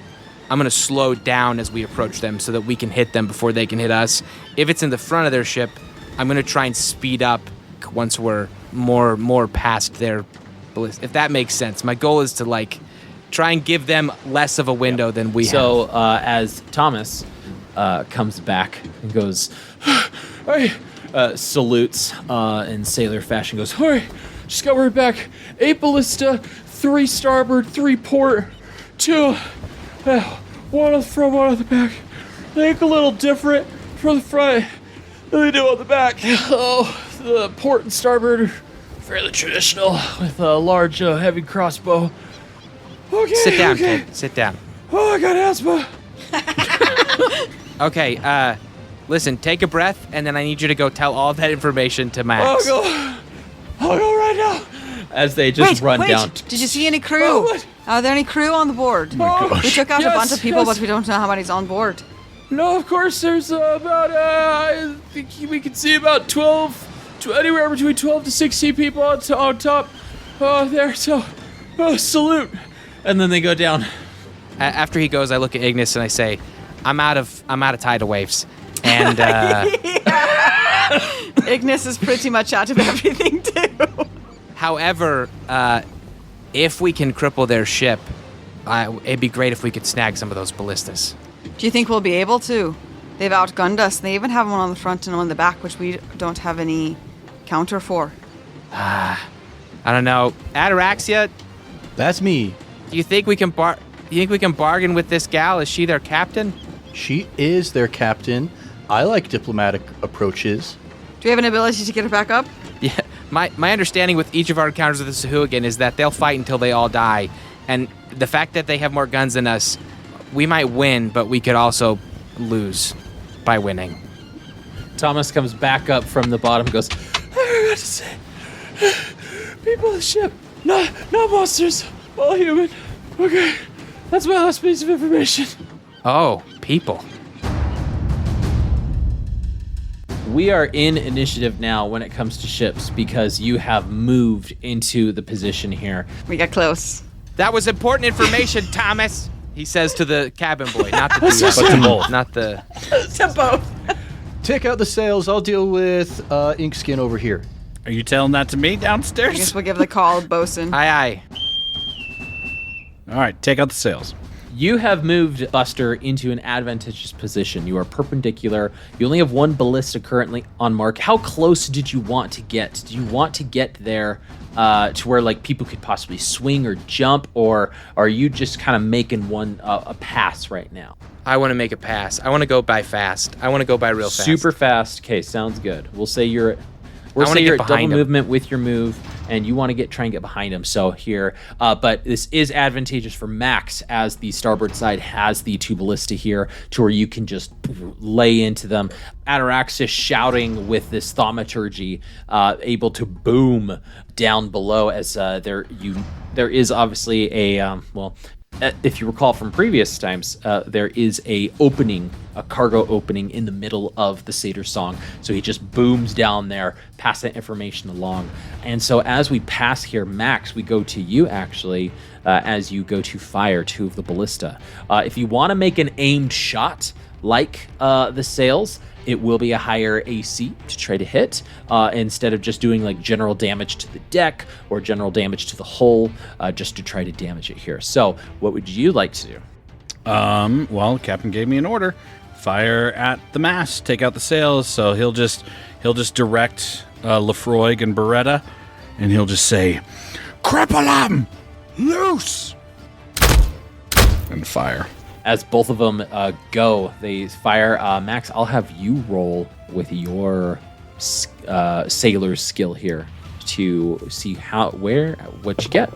Speaker 5: slow down as we approach them so that we can hit them before they can hit us. If it's in the front of their ship, I'm going to try and speed up once we're more past their ballista, if that makes sense. My goal is to like try and give them less of a window than we have.
Speaker 1: So as Thomas comes back and goes,
Speaker 7: Hey,
Speaker 1: salutes in sailor fashion, goes,
Speaker 7: hey, just got word back. 8 ballista, 3 starboard, 3 port, 2. 1 on the front, 1 on the back. They look a little different from the front than they do on the back. Oh, the port and starboard are fairly traditional with a large, heavy crossbow. Okay,
Speaker 5: Sit down,
Speaker 7: okay.
Speaker 5: kid. Sit down.
Speaker 7: Oh, I got asthma.
Speaker 5: Okay, listen, take a breath, and then I need you to go tell all that information to Max.
Speaker 7: I'll go right now.
Speaker 1: as they just run down.
Speaker 2: Did you see any crew?
Speaker 7: Oh, what?
Speaker 2: Are there any crew on the board? We took out a bunch of people, but we don't know how many's on board.
Speaker 7: No, of course, there's about, I think we can see about 12, anywhere between 12 to 16 people on top there, so, salute.
Speaker 1: And then they go down.
Speaker 5: After he goes, I look at Ignis and I say, I'm out of tidal waves. And
Speaker 2: Ignis is pretty much out of everything, too.
Speaker 5: however, if we can cripple their ship, it'd be great if we could snag some of those ballistas.
Speaker 2: Do you think we'll be able to? They've outgunned us. They even have one on the front and one on the back, which we don't have any counter for.
Speaker 5: I don't know. Ataraxia,
Speaker 4: That's me.
Speaker 5: do you think we can bargain with this gal? Is she their captain?
Speaker 4: She is their captain. I like diplomatic approaches.
Speaker 2: Do we have an ability to get her back up?
Speaker 5: Yeah. My understanding with each of our encounters with the Sahuagin is that they'll fight until they all die. And the fact that they have more guns than us, we might win, but we could also lose by winning.
Speaker 1: Thomas comes back up from the bottom and goes,
Speaker 7: I forgot to say, people on the ship, not monsters, all human. Okay, that's my last piece of information.
Speaker 5: Oh, people.
Speaker 1: we are in initiative now when it comes to ships because you have moved into the position here.
Speaker 2: We got close.
Speaker 5: That was important information, Thomas. He says to the cabin boy, not the DM,
Speaker 3: But to both.
Speaker 5: not the.
Speaker 2: To both.
Speaker 4: Take out the sails. I'll deal with Inkskin over here.
Speaker 3: Are you telling that to me
Speaker 2: I guess
Speaker 3: downstairs?
Speaker 2: we'll give the call, bosun.
Speaker 5: Aye.
Speaker 3: All right, take out the sails.
Speaker 1: You have moved Buster into an advantageous position. You are perpendicular. You only have one ballista currently on mark. How close did you want to get? Do you want to get there to where like people could possibly swing or jump, or are you just kind of making one a pass right now?
Speaker 5: I want to make a pass. I want to go by fast. I want to go by real fast.
Speaker 1: Super fast. Okay, sounds good. We'll say you're
Speaker 5: I wanna get
Speaker 1: at double
Speaker 5: behind him.
Speaker 1: movement with your move, and you want to try and get behind him. So here, but this is advantageous for Max, as the starboard side has the two ballista here, to where you can just lay into them. Ataraxia shouting with this thaumaturgy, able to boom down below as there is obviously a if you recall from previous times, there is a cargo opening in the middle of the satyr song. So he just booms down there, pass that information along. And so as we pass here, Max, we go to you actually, as you go to fire two of the ballista. If you want to make an aimed shot like the sails, it will be a higher AC to try to hit, instead of just doing like general damage to the deck or general damage to the hull, just to try to damage it here. So what would you like to do?
Speaker 3: Well, Captain gave me an order. Fire at the mast, take out the sails. So he'll just direct Lefroy and Beretta, and he'll just say, "Cripple 'em! Loose!" and fire.
Speaker 1: As both of them go, they fire. Max, I'll have you roll with your sailor's skill here to see what you get.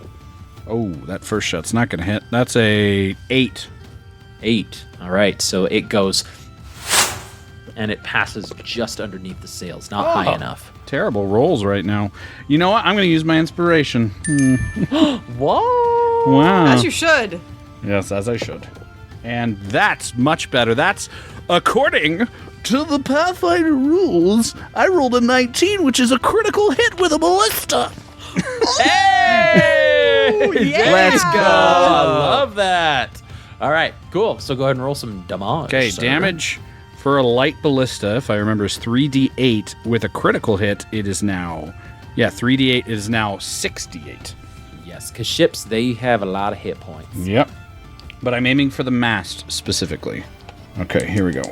Speaker 3: Oh, that first shot's not going to hit. That's a 8.
Speaker 1: 8. All right, so it goes, and it passes just underneath the sails, not high enough.
Speaker 3: Terrible rolls right now. You know what? I'm going to use my inspiration.
Speaker 1: Whoa!
Speaker 3: Wow.
Speaker 2: As you should.
Speaker 3: Yes, as I should. And that's much better. That's according to the Pathfinder rules. I rolled a 19, which is a critical hit with a ballista.
Speaker 1: Hey!
Speaker 2: yeah!
Speaker 1: Let's go! I love that. All right, cool. So go ahead and roll some damage.
Speaker 3: Okay,
Speaker 1: sir.
Speaker 3: damage For a light ballista, if I remember, is 3d8. With a critical hit, it is now... Yeah, 3d8 is now 6d8.
Speaker 1: Yes, because ships, they have a lot of hit points.
Speaker 3: Yep. But I'm aiming for the mast specifically. Okay, here we go.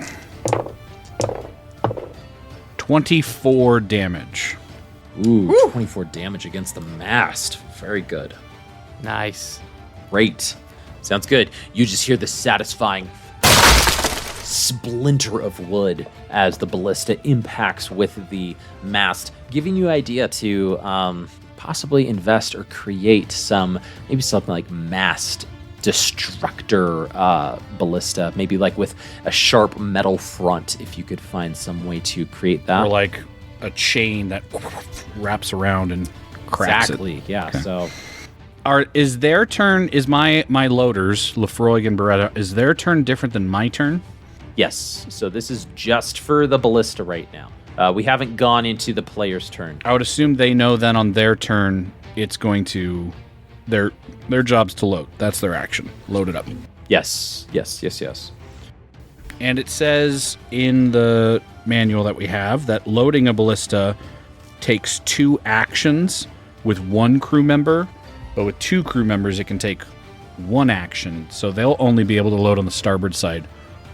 Speaker 3: 24 damage.
Speaker 1: Ooh, 24 damage against the mast. Very good.
Speaker 5: Nice.
Speaker 1: Great. Sounds good. You just hear the satisfying splinter of wood as the ballista impacts with the mast, giving you idea to possibly invest or create maybe something like mast destructor ballista, maybe like with a sharp metal front, if you could find some way to create that.
Speaker 3: Or like a chain that wraps around and cracks
Speaker 1: exactly, yeah.
Speaker 3: Okay.
Speaker 1: So
Speaker 3: is their turn, is my loaders, Lefroy and Beretta, is their turn different than my turn?
Speaker 1: yes, so this is just for the ballista right now. We haven't gone into the player's turn.
Speaker 3: I would assume they know then on their turn it's going to their job's to load. That's their action. Load it up.
Speaker 1: Yes.
Speaker 3: And it says in the manual that we have that loading a ballista takes 2 actions with 1 crew member, but with 2 crew members it can take 1 action. So they'll only be able to load on the starboard side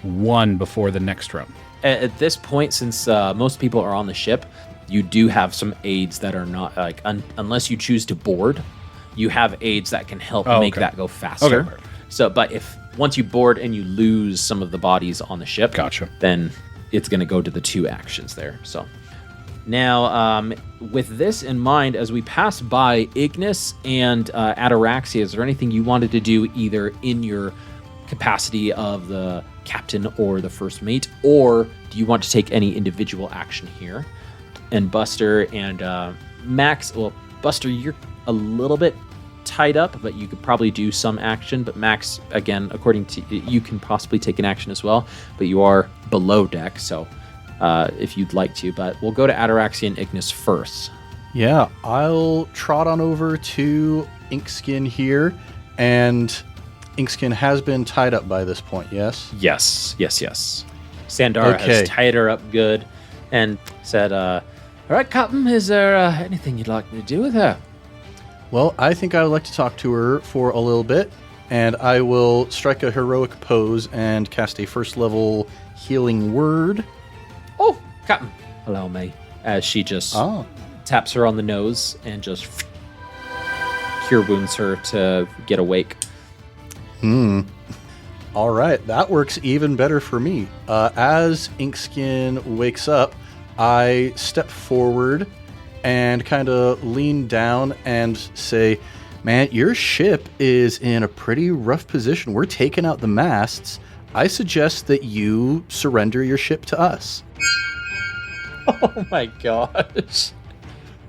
Speaker 3: 1 before the next round.
Speaker 1: At this point, since most people are on the ship, you do have some aids that are not like unless you choose to board, you have aids that can help make that go faster.
Speaker 3: Okay.
Speaker 1: So, but if once you board and you lose some of the bodies on the ship,
Speaker 3: Gotcha.
Speaker 1: then it's going to go to the 2 actions there. So now, with this in mind, as we pass by Ignis and Ataraxia, is there anything you wanted to do either in your capacity of the captain or the first mate, or do you want to take any individual action here? And Buster and Max, well, Buster, you're a little bit tied up, but you could probably do some action. But Max, again, according to you, can possibly take an action as well, but you are below deck, so if you'd like to. But we'll go to Ataraxia and Ignis first.
Speaker 4: Yeah, I'll trot on over to Inkskin here, and Inkskin has been tied up by this point, yes?
Speaker 1: Yes. Sandara has tied her up good and said, all right, Captain, is there anything you'd like me to do with her?
Speaker 4: Well, I think I would like to talk to her for a little bit, and I will strike a heroic pose and cast a first level healing word.
Speaker 1: Oh, Captain, allow me. As she just taps her on the nose and just cure wounds her to get awake.
Speaker 4: All right, that works even better for me. As Inkskin wakes up, I step forward and kind of lean down and say, man, your ship is in a pretty rough position. We're taking out the masts. I suggest that you surrender your ship to us.
Speaker 1: Oh my gosh.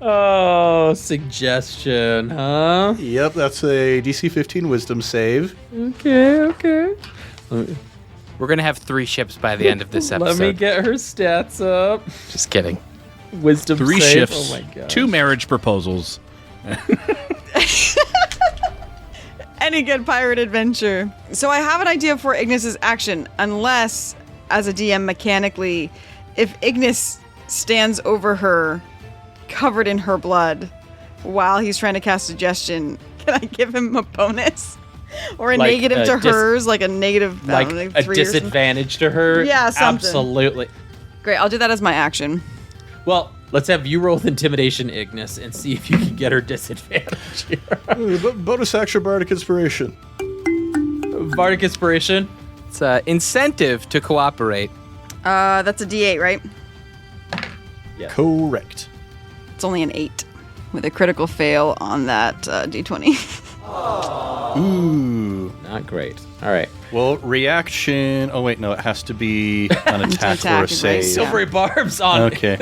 Speaker 1: Oh, suggestion, huh?
Speaker 4: Yep, that's a DC 15 wisdom save.
Speaker 1: Okay.
Speaker 5: We're going to have 3 ships by the end of this episode.
Speaker 1: Let me get her stats up.
Speaker 5: Just kidding.
Speaker 1: Wisdom
Speaker 3: 3
Speaker 1: save.
Speaker 3: shifts,
Speaker 1: Oh my gosh.
Speaker 3: 2 marriage proposals.
Speaker 2: Any good pirate adventure. So I have an idea for Ignis's action, unless, as a DM mechanically, if Ignis stands over her, covered in her blood, while he's trying to cast suggestion, can I give him a bonus? Or a
Speaker 1: Like
Speaker 2: negative to hers, like a negative,
Speaker 1: Like
Speaker 2: I don't know,
Speaker 1: a
Speaker 2: 3 or something?
Speaker 1: disadvantage to her?
Speaker 2: Yeah, something.
Speaker 1: Absolutely.
Speaker 2: Great, I'll do that as my action.
Speaker 1: Well, let's have you roll with intimidation, Ignis, and see if you can get her disadvantage here.
Speaker 4: Bonus action Bardic Inspiration.
Speaker 1: Bardic Inspiration.
Speaker 5: It's an incentive to cooperate.
Speaker 2: That's a D8, right?
Speaker 4: Correct.
Speaker 2: It's only an 8, with a critical fail on that D20.
Speaker 4: Ooh.
Speaker 1: Not great. All right.
Speaker 4: Well, reaction. Oh, wait, no, it has to be an attack or a
Speaker 2: attack, right?
Speaker 4: save.
Speaker 2: Yeah.
Speaker 1: Silvery barbs on
Speaker 4: Okay.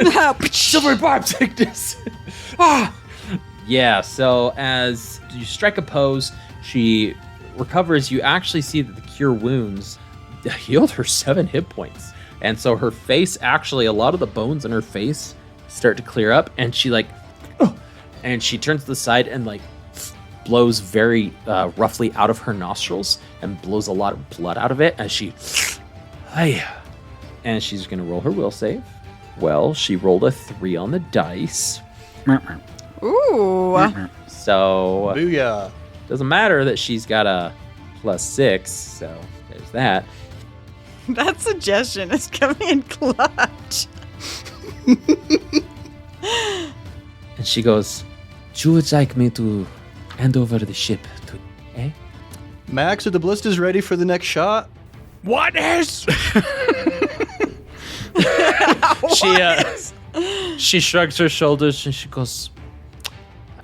Speaker 1: Silvery barbs, Ignis. Yeah, so as you strike a pose, she recovers. You actually see that the cure wounds healed her 7 hit points. And so her face, actually, a lot of the bones in her face start to clear up. And she and she turns to the side and blows very roughly out of her nostrils and blows a lot of blood out of it as she, hey, And she's going to roll her will save. Well, she rolled a 3 on the dice.
Speaker 2: Ooh.
Speaker 1: So,
Speaker 4: Booyah.
Speaker 1: doesn't matter that she's got a +6. So, there's that.
Speaker 2: That suggestion is coming in clutch.
Speaker 1: And she goes, "You would like me to hand over the ship to, eh?"
Speaker 4: Max, are the ballistas ready for the next shot?
Speaker 3: What is?
Speaker 1: She shrugs her shoulders and she goes,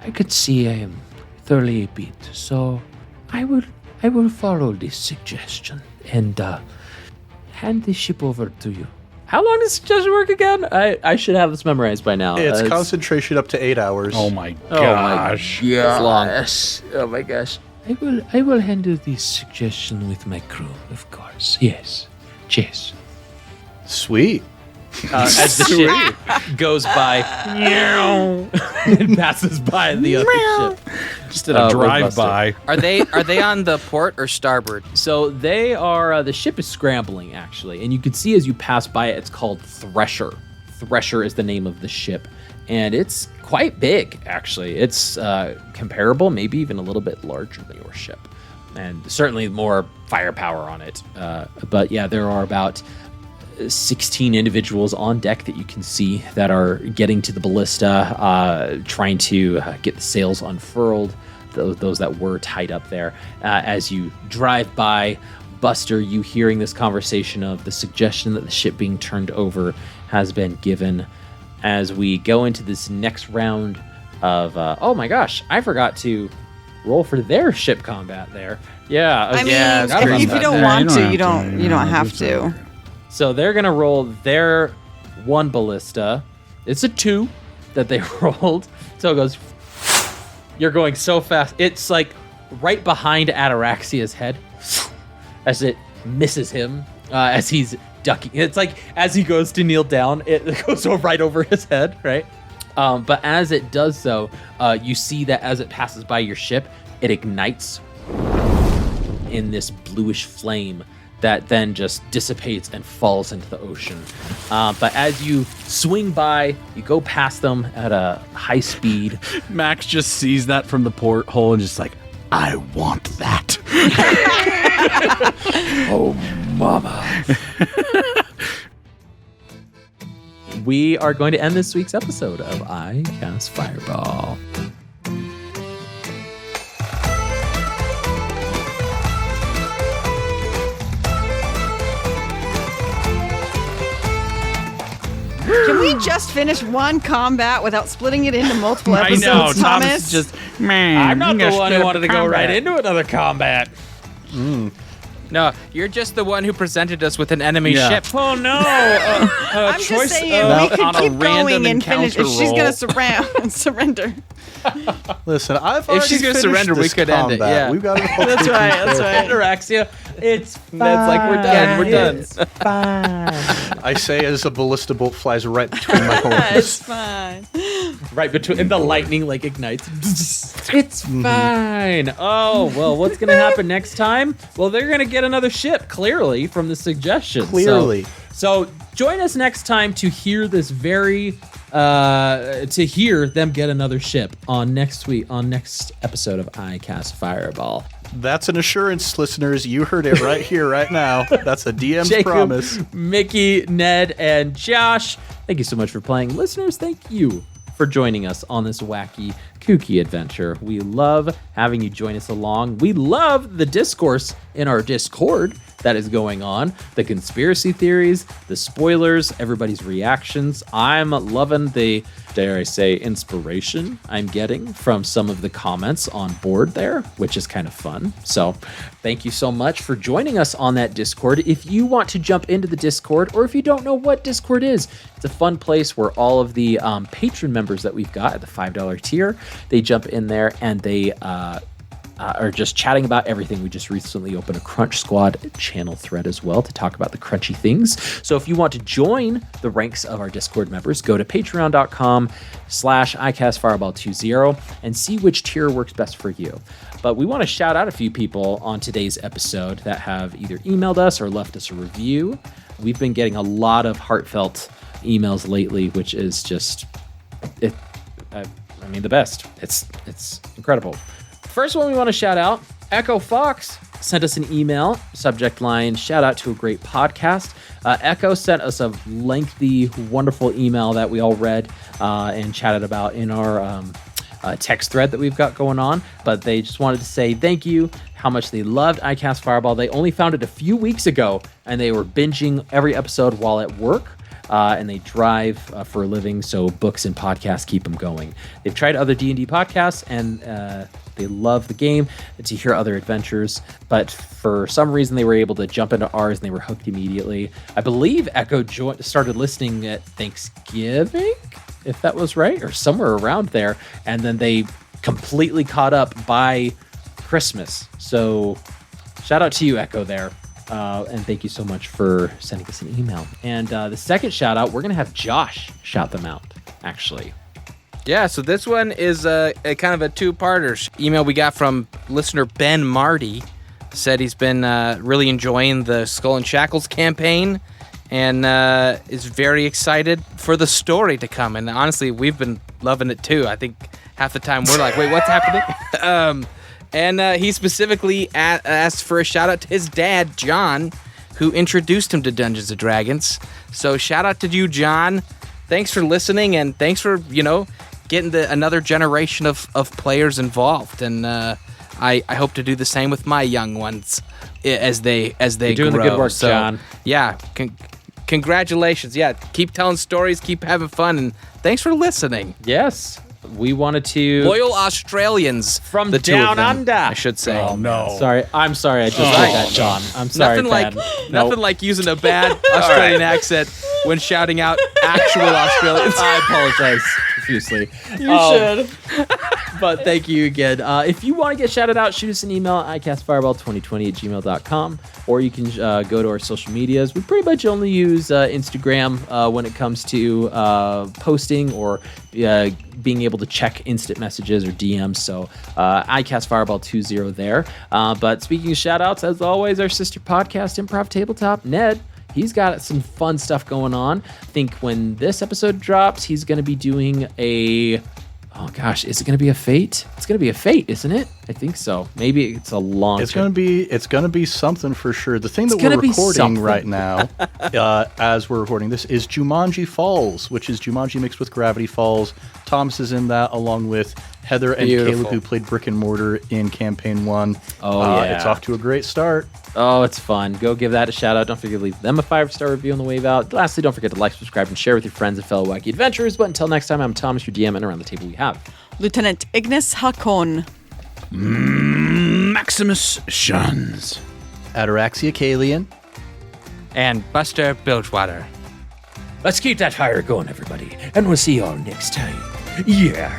Speaker 1: "I could see I am thoroughly beat, so I will follow this suggestion and hand the ship over to you." How long does suggestion work again? I should have this memorized by now.
Speaker 4: It's concentration up to 8 hours.
Speaker 3: Oh my gosh.
Speaker 1: It's long. Oh my gosh. I will handle this suggestion with my crew, of course. Yes. Cheers.
Speaker 4: Sweet.
Speaker 1: As the ship goes by, it passes by the other ship.
Speaker 3: Just did a drive-by.
Speaker 8: Are they on the port or starboard?
Speaker 1: So they are, the ship is scrambling, actually. And you can see as you pass by it, it's called Thresher. Thresher is the name of the ship. And it's quite big, actually. It's comparable, maybe even a little bit larger than your ship. And certainly more firepower on it. But yeah, there are about 16 individuals on deck that you can see that are getting to the ballista, trying to get the sails unfurled, those that were tied up there. As you drive by, Buster, you hearing this conversation of the suggestion that the ship being turned over has been given. As we go into this next round of, oh my gosh, I forgot to roll for their ship combat there. Yeah,
Speaker 2: I mean,
Speaker 1: yeah,
Speaker 2: if you don't want to, you don't have to.
Speaker 1: So they're going to roll their one ballista. It's a 2 that they rolled. So it goes, you're going so fast. It's like right behind Ataraxia's head as it misses him as he's ducking. It's like as he goes to kneel down, it goes right over his head, right? But as it does so, you see that as it passes by your ship, it ignites in this bluish flame that then just dissipates and falls into the ocean. But as you swing by, you go past them at a high speed.
Speaker 3: Max just sees that from the porthole and just like, I want that.
Speaker 1: Oh, mama. We are going to end this week's episode of I Cast Fireball.
Speaker 2: Can we just finish one combat without splitting it into multiple episodes,
Speaker 3: I know,
Speaker 2: Thomas?
Speaker 3: is just, man.
Speaker 1: I'm not the one who wanted to go right into another combat.
Speaker 5: No, you're just the one who presented us with an enemy ship.
Speaker 1: Oh no!
Speaker 2: I'm just saying we could keep going and finish. If she's gonna surrender.
Speaker 4: Listen, I've
Speaker 5: If
Speaker 4: already
Speaker 5: she's gonna
Speaker 4: finished
Speaker 5: surrender, we
Speaker 4: this
Speaker 5: could end it,
Speaker 4: combat.
Speaker 5: yeah.
Speaker 4: We've got it all
Speaker 2: That's right. That's right.
Speaker 1: Ataraxia, it's fine.
Speaker 5: That's like, we're done, we're done.
Speaker 1: It's fine.
Speaker 4: I say as a ballista bolt flies right between my
Speaker 2: It's
Speaker 4: horns.
Speaker 2: fine.
Speaker 1: Right between, and the lightning like ignites. It's fine. Oh well, what's gonna happen next time? Well, they're gonna get another ship, clearly from the suggestion.
Speaker 4: Clearly.
Speaker 1: So join us next time to hear this very. To hear them get another ship on next episode of I Cast Fireball.
Speaker 4: That's an assurance, listeners. You heard it right here, right now. That's a DM's
Speaker 1: Jacob,
Speaker 4: promise.
Speaker 1: Mickey, Ned, and Josh, thank you so much for playing. Listeners, thank you for joining us on this wacky, kooky adventure. We love having you join us along. We love the discourse in our Discord that is going on, the conspiracy theories, the spoilers, everybody's reactions. I'm loving the, dare I say, inspiration I'm getting from some of the comments on board there, which is kind of fun. So thank you so much for joining us on that Discord. If you want to jump into the Discord, or if you don't know what Discord is, it's a fun place where all of the patron members that we've got at the $5 tier, they jump in there and they are just chatting about everything. We just recently opened a Crunch Squad channel thread as well to talk about the crunchy things. So if you want to join the ranks of our Discord members, go to patreon.com/ICastFireball20 and see which tier works best for you. But we want to shout out a few people on today's episode that have either emailed us or left us a review. we've been getting a lot of heartfelt emails lately, which is just the best. It's incredible. First one we want to shout out, Echo Fox sent us an email, subject line, shout out to a great podcast. Echo sent us a lengthy, wonderful email that we all read and chatted about in our text thread that we've got going on, but they just wanted to say thank you, how much they loved iCast Fireball. They only found it a few weeks ago, and they were binging every episode while at work. And they drive for a living, so books and podcasts keep them going. They've tried other D&D podcasts, and they love the game to hear other adventures, but for some reason they were able to jump into ours, and they were hooked immediately. I believe Echo started listening at Thanksgiving, if that was right, or somewhere around there, and then they completely caught up by Christmas. So shout out to you, Echo, there. And thank you so much for sending us an email. And the second shout out, we're going to have Josh shout them out, actually.
Speaker 5: Yeah, so this one is a kind of a two-parter. Email we got from listener Ben Marty. Said he's been really enjoying the Skull and Shackles campaign and is very excited for the story to come. And honestly, we've been loving it too. I think half the time we're like, wait, what's happening? And he specifically asked for a shout out to his dad, John, who introduced him to Dungeons & Dragons. So shout out to you, John. Thanks for listening, and thanks for, getting another generation of players involved. And I hope to do the same with my young ones as they
Speaker 1: You're doing
Speaker 5: grow.
Speaker 1: the good work,
Speaker 5: so,
Speaker 1: John.
Speaker 5: Yeah, congratulations. Yeah, keep telling stories, keep having fun, and thanks for listening.
Speaker 1: Yes. We wanted to...
Speaker 5: Loyal Australians.
Speaker 1: From
Speaker 5: the two
Speaker 1: down
Speaker 5: of them,
Speaker 1: under.
Speaker 5: I should say.
Speaker 3: Oh, no.
Speaker 1: Sorry. I'm sorry. I just did that, John. I'm sorry, Ben.
Speaker 5: Nothing like using a bad Australian accent when shouting out actual Australians.
Speaker 1: I apologize profusely.
Speaker 7: You should.
Speaker 1: But thank you again. If you want to get shouted out, shoot us an email at icastfireball2020@gmail.com, or you can go to our social medias. We pretty much only use Instagram when it comes to posting or being able to check instant messages or DMs. So icastfireball20 there. But speaking of shout outs, as always, our sister podcast, Improv Tabletop, Ned. He's got some fun stuff going on. I think when this episode drops, he's going to be doing a... Oh gosh, is it going to be a fate? It's going to be a fate, isn't it? I think so. Maybe it's a long.
Speaker 4: It's going to be something for sure. The thing that we're recording right now, as we're recording this, is Jumanji Falls, which is Jumanji mixed with Gravity Falls. Thomas is in that, along with Heather and Caleb, who played Brick and Mortar in Campaign 1.
Speaker 1: Oh, yeah.
Speaker 4: It's off to a great start.
Speaker 1: Oh, it's fun. Go give that a shout out. Don't forget to leave them a 5-star review on the wave out. Lastly, don't forget to like, subscribe, and share with your friends and fellow wacky adventurers. But until next time, I'm Thomas, your DM, and around the table we have
Speaker 2: Lieutenant Ignis Hakon,
Speaker 6: Maximus Shuns,
Speaker 4: Ataraxia Kalian,
Speaker 5: And Buster Bilgewater.
Speaker 7: Let's keep that fire going, everybody, and we'll see you all next time. Yeah.